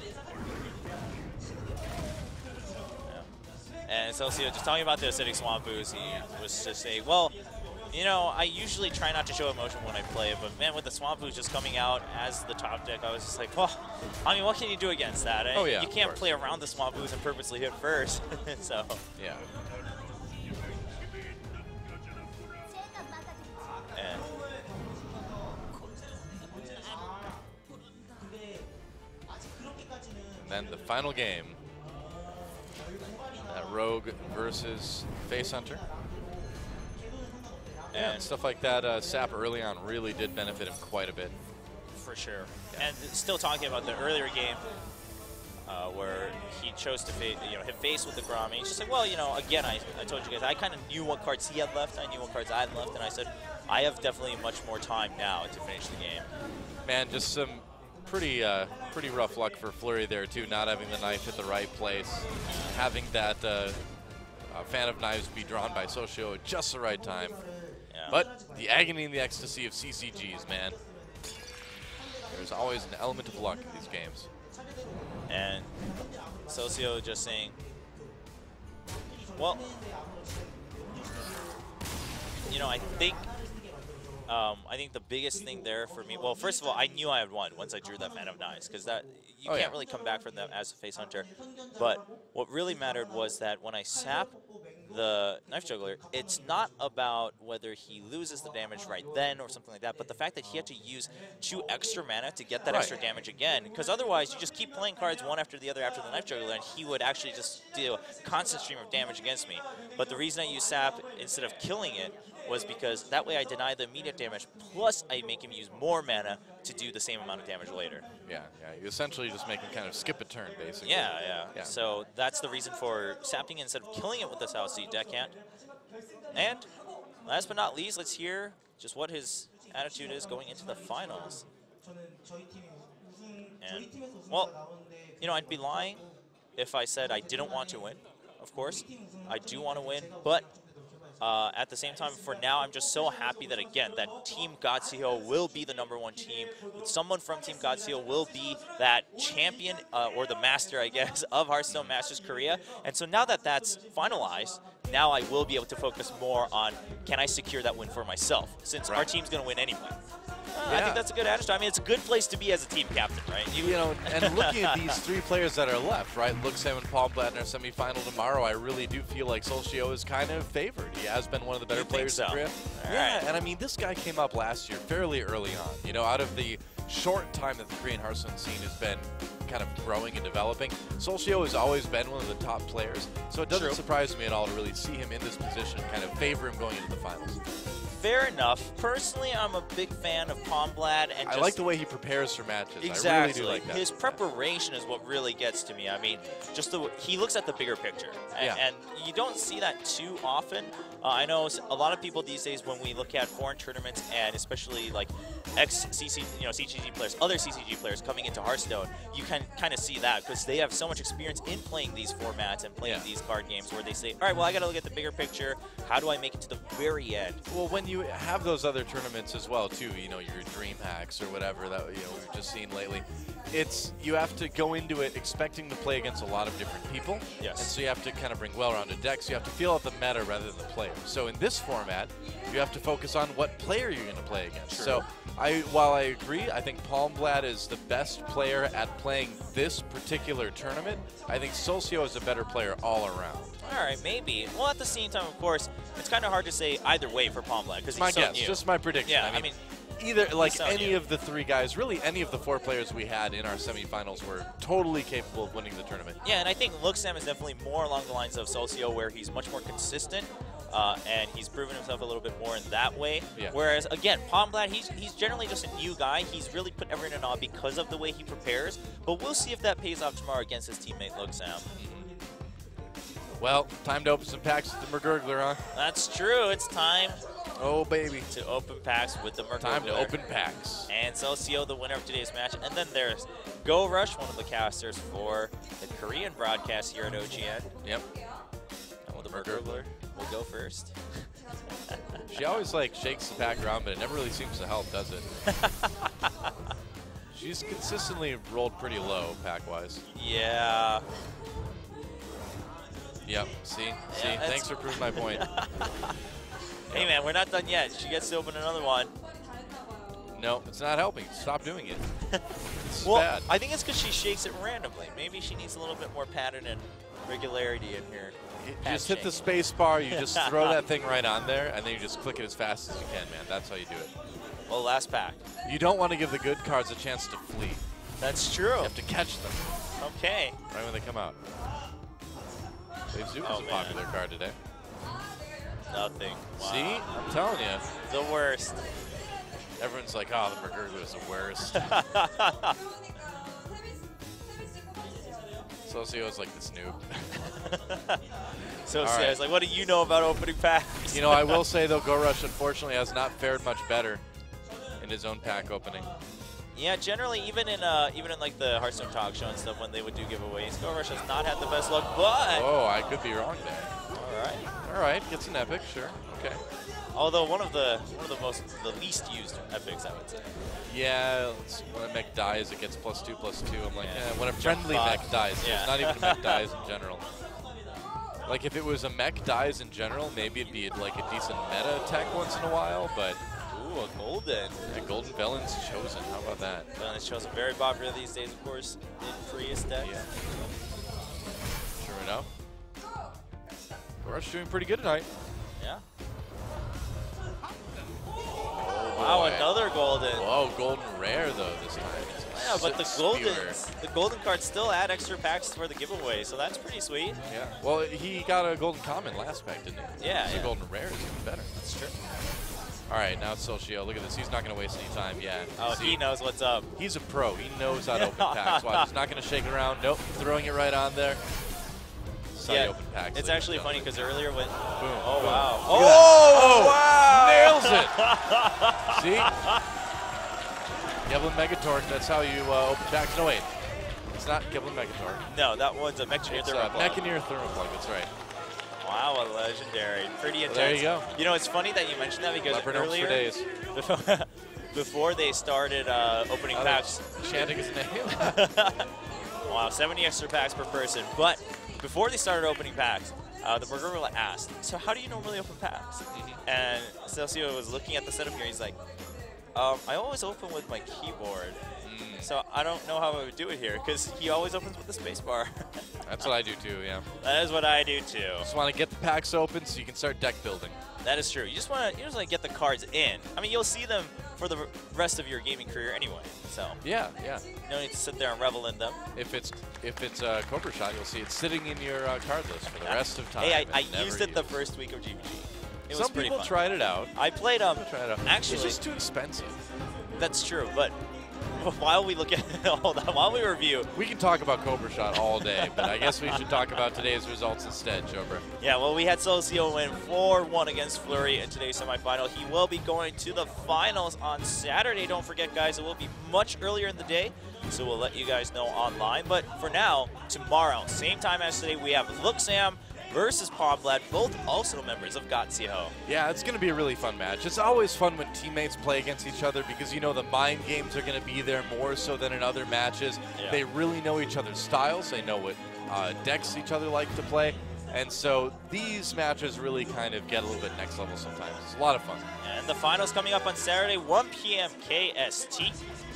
And Seulsiho, just talking about the Acidic Swamp Ooze, he was just saying, well, you know, I usually try not to show emotion when I play it, but man, with the Swamp Ooze just coming out as the top deck, I was just like, well, I mean, what can you do against that? Oh, yeah, you can't play around the Swamp Ooze and purposely hit first. So, yeah. And then the final game. Rogue versus Face Hunter. And stuff like that, Sap early on really did benefit him quite a bit. For sure. Yeah. And still talking about the earlier game where he chose to hit face with the Grom. He's just like, well, you know, again, I told you guys, I kind of knew what cards he had left, I knew what cards I had left, and I said, I have definitely much more time now to finish the game. Man, just some pretty rough luck for Flurry there too, not having the knife hit the right place, having that Fan of Knives be drawn by Seulsiho at just the right time. Yeah. But the agony and the ecstasy of CCGs, man. There's always an element of luck in these games. And Seulsiho just saying, well, you know, I think the biggest thing there for me, well, first of all, I knew I had won once I drew that Fan of Knives, because that you can't really come back from them as a Face Hunter. But what really mattered was that when I sap the Knife Juggler, it's not about whether he loses the damage right then or something like that, but the fact that he had to use 2 extra mana to get that extra damage again, because otherwise you just keep playing cards one after the other after the Knife Juggler, and he would actually just deal a constant stream of damage against me. But the reason I used sap instead of killing it was because that way I deny the immediate damage, plus I make him use more mana to do the same amount of damage later. Yeah, you essentially just make him kind of skip a turn, basically. Yeah. So that's the reason for sapping instead of killing it with the South Sea deckhand. And last but not least, let's hear just what his attitude is going into the finals. And, well, you know, I'd be lying if I said I didn't want to win. Of course, I do want to win, but at the same time, for now, I'm just so happy that, again, that Team Seulsiho will be the #1 team. Someone from Team Seulsiho will be that champion, or the master, I guess, of Hearthstone Masters Korea. And so now that that's finalized, now I will be able to focus more on, can I secure that win for myself, since our team's going to win anyway. I think that's a good attitude. I mean, it's a good place to be as a team captain, right? You know, and looking at these 3 players that are left, right? Luke Sam and Paul Blattner semifinal tomorrow. I really do feel like Seulsiho is kind of favored. He has been one of the better players in Korea. And I mean, this guy came up last year fairly early on. You know, out of the short time that the Korean Hearthstone scene has been kind of growing and developing, Seulsiho has always been one of the top players. So it doesn't surprise me at all to really see him in this position and kind of favor him going into the finals. fair enough. Personally, I'm a big fan of Palmblad, and I like the way he prepares for matches. Exactly. I really do like that. His preparation is what really gets to me. I mean, just he looks at the bigger picture, and you don't see that too often. I know a lot of people these days, when we look at foreign tournaments, and especially like CCG players, other CCG players coming into Hearthstone, you can kind of see that because they have so much experience in playing these formats and playing these card games, where they say, all right, well, I got to look at the bigger picture. How do I make it to the very end? Well, when you have those other tournaments as well, too, you know, your dream hacks or whatever that we've just seen lately, you have to go into it expecting to play against a lot of different people. Yes. And so you have to kind of bring well-rounded decks. You have to feel out the meta rather than the player. So in this format, you have to focus on what player you're going to play against. True. So while I agree, I think Palmblad is the best player at playing this particular tournament, I think Seulsiho is a better player all around. All right, maybe. Well, at the same time, of course, it's kind of hard to say either way for Palmblad because my he's so guess, new. just my prediction. Yeah, I mean either like so any new. of the three guys, really any of the four players we had in our semifinals were totally capable of winning the tournament. Yeah, and I think Luxam is definitely more along the lines of Seulsiho, where he's much more consistent, and he's proven himself a little bit more in that way. Yeah. Whereas, again, Palmblad, he's generally just a new guy. He's really put everyone in awe because of the way he prepares, but we'll see if that pays off tomorrow against his teammate Luxam. Well, time to open some packs with the Mergurgler, huh? That's true. It's time Oh, baby. to open packs with the Mergurgler. Time to open packs. And Seulsiho, the winner of today's match. And then there's Go Rush, one of the casters for the Korean broadcast here at OGN. Yep. And with the Mergurgler, we'll go first. She always, like, shakes the pack around, but it never really seems to help, does it? She's consistently rolled pretty low, pack-wise. Yeah. Yep. See? Yeah, Thanks for proving my point. Hey, man, we're not done yet. She gets to open another one. No, it's not helping. Stop doing it. It's Well, bad. I think it's because she shakes it randomly. Maybe she needs a little bit more pattern and regularity in here. You just hit the space bar, you just throw that thing right on there, and then you just click it as fast as you can, man. That's how you do it. Well, last pack. You don't want to give the good cards a chance to flee. That's true. You have to catch them Okay. right when they come out. Azubu Oh, is a popular card today. Nothing. Wow. See? I'm telling you. The worst. Everyone's like, oh, the Mergurgler is the worst. Seulsiho is like this noob. So All right. it's like, what do you know about opening packs? You know, I will say, though, Go Rush, unfortunately, has not fared much better in his own pack opening. Yeah, generally, even in like the Hearthstone talk show and stuff, when they would do giveaways, Go Rush has not had the best luck, but... Oh, I could be wrong there. All right. All right, gets an epic, sure. Okay. Although one of the least used epics, I would say. Yeah, when a mech dies, it gets +2/+2. I'm like, when a friendly Jump mech dies, yeah. it's not even a mech dies in general. Like, if it was a mech dies in general, maybe it'd be like a decent meta tech once in a while, but... Ooh, a golden. The golden Velen's chosen. How about that? Velen's chosen, very popular these days, of course, in Prius decks. Yeah. Sure enough. Rush doing pretty good tonight. Yeah. Oh, Wow, boy. another golden. Whoa, golden rare though this time. Yeah, but the golden cards still add extra packs for the giveaway, so that's pretty sweet. Yeah. Well, he got a golden common last pack, didn't he? Yeah, So yeah. golden rare is even better. That's true. All right, now it's Seulsiho. Look at this. He's not going to waste any time. Yeah. Oh, See? he knows what's up. He's a pro. He knows how to open packs. Watch, he's not going to shake it around. Nope, throwing it right on there. So Yeah, open packs. it's actually funny because earlier when... Boom. Oh, boom. wow. Look at Oh, that. Nails it. See? Geblin Megatorque, that's how you open packs. No, wait. It's not Geblin Megatorque. No, that one's a Mechanier It's Thermoplug. Mechanier Thermoplug, that's right. Wow, a legendary. Pretty intense. Well, there you go. You know, it's funny that you mentioned that because Leopard Elms for earlier, days. before they started opening packs, Chanting his name. wow, 70 extra packs per person. But before they started opening packs, the Mergurgler asked, so how do you normally open packs? And Seulsiho was looking at the setup here. He's like, I always open with my keyboard. So I don't know how I would do it here because he always opens with the spacebar. That's what I do too, yeah. That is what I do too. Just want to get the packs open so you can start deck building. That is true. You just want to get the cards in. I mean, you'll see them for the rest of your gaming career anyway. So Yeah, yeah. no need to sit there and revel in them. If it's Cobra Shot, you'll see it sitting in your card list for the rest of time. Hey, I and never used it the used. first week of GBG. It was Some pretty people fun. tried it out. I played actually. It's just too expensive. That's true, but while we look at hold on, while we review, We can talk about Cobra Shot all day, but I guess we should talk about today's results instead, Jobber. yeah, well, we had Seulsiho win 4-1 against Flurry in today's semifinal. He will be going to the finals on Saturday. Don't forget, guys, it will be much earlier in the day, so we'll let you guys know online. But for now, tomorrow, same time as today, we have Luxam versus Pomblad, both also members of Seulsiho. Yeah, it's going to be a really fun match. It's always fun when teammates play against each other because, you know, the mind games are going to be there more so than in other matches. Yeah. They really know each other's styles. They know what decks each other like to play. And so these matches really kind of get a little bit next level sometimes. It's a lot of fun. And the finals coming up on Saturday, 1 p.m. KST.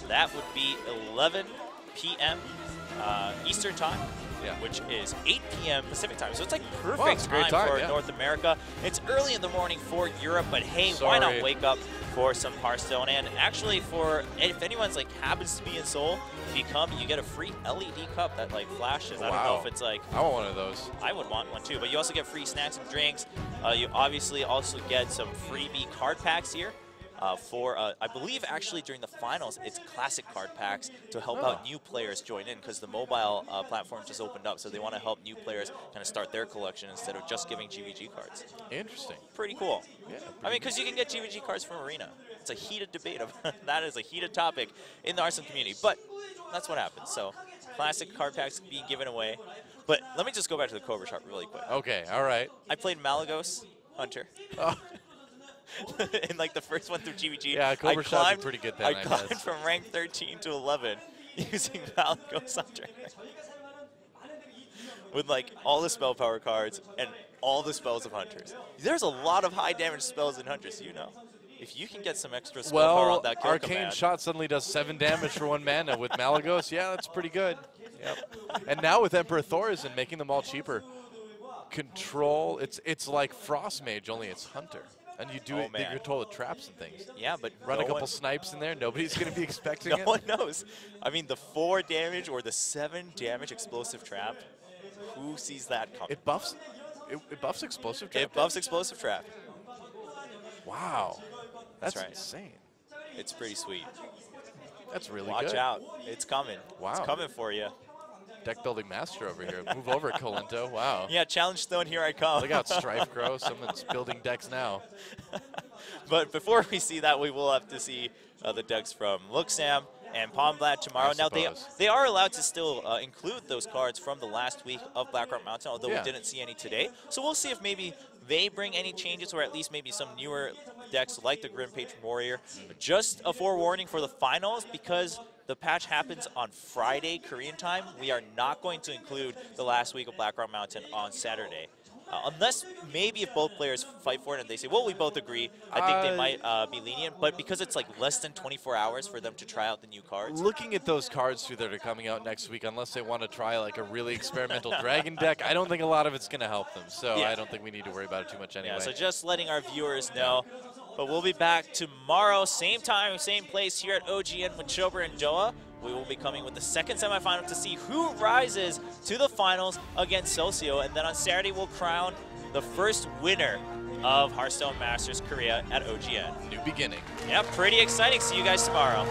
That would be 11 p.m. Eastern time. Yeah. Which is 8 p.m. Pacific time. So it's like perfect Well, it's a great time, for yeah. North America. It's early in the morning for Europe, but hey, why not wake up for some Hearthstone? And actually, if anyone's like happens to be in Seoul, if you come, you get a free LED cup that like flashes. I don't know if it's like. I want one of those. I would want one too, but you also get free snacks and drinks. You obviously also get some freebie card packs here. I believe actually during the finals, it's classic card packs to help out new players join in because the mobile platform just opened up, so they want to help new players kind of start their collection instead of just giving GVG cards. Interesting. Pretty cool. Yeah, I mean, because you can get GVG cards from Arena. It's a heated debate. That is a heated topic in the Hearthstone community, but that's what happens. So classic card packs being given away. But let me just go back to the Cobra Shop really quick. Okay, all right. I played Malagos Hunter. Oh. In like the first one through GVG, Yeah, Cobra Shot would be pretty good then, I climbed guess. from rank 13 to 11 using Malagos Hunter. With like all the spell power cards and all the spells of Hunters. There's a lot of high damage spells in Hunters, you know. If you can get some extra spell power on that kill Arcane command. Shot suddenly does 7 damage for 1 mana with Malagos. Yeah, that's pretty good. Yep. And now with Emperor Thor's and making them all cheaper. Control, it's like Frost Mage, only it's Hunter. And you do they control the traps and things. Yeah, but Run a couple snipes in there, nobody's going to be expecting it. No one knows. I mean, the 4 damage or the 7 damage explosive trap, who sees that coming? It buffs explosive trap. It buffs explosive trap. Wow. That's right. insane. It's pretty sweet. That's really Watch good. out. It's coming. Wow. It's coming for you. Deck building master over here. Move over, Colento. Wow. Yeah, Challenge Stone, here I come. Look out, Strife Crow. Someone's building decks now. But before we see that, we will have to see the decks from Luxam and Pomblad tomorrow. Now, they are allowed to still include those cards from the last week of Blackrock Mountain, although we didn't see any today. So we'll see if maybe they bring any changes, or at least maybe some newer decks like the Grim Patron Warrior. Just a forewarning for the finals, because the patch happens on Friday, Korean time. We are not going to include the last week of Blackrock Mountain on Saturday. Unless maybe if both players fight for it and they say, well, we both agree, I think they might be lenient. But because it's like less than 24 hours for them to try out the new cards. Looking at those cards too that are coming out next week, unless they want to try like a really experimental dragon deck, I don't think a lot of it's going to help them. So I don't think we need to worry about it too much anyway. Yeah, so just letting our viewers know. But we'll be back tomorrow, same time, same place here at OGN with Chober and Joa. We will be coming with the second semifinal to see who rises to the finals against Seulsiho. And then on Saturday, we'll crown the first winner of Hearthstone Masters Korea at OGN. New beginning. Yeah, pretty exciting. See you guys tomorrow.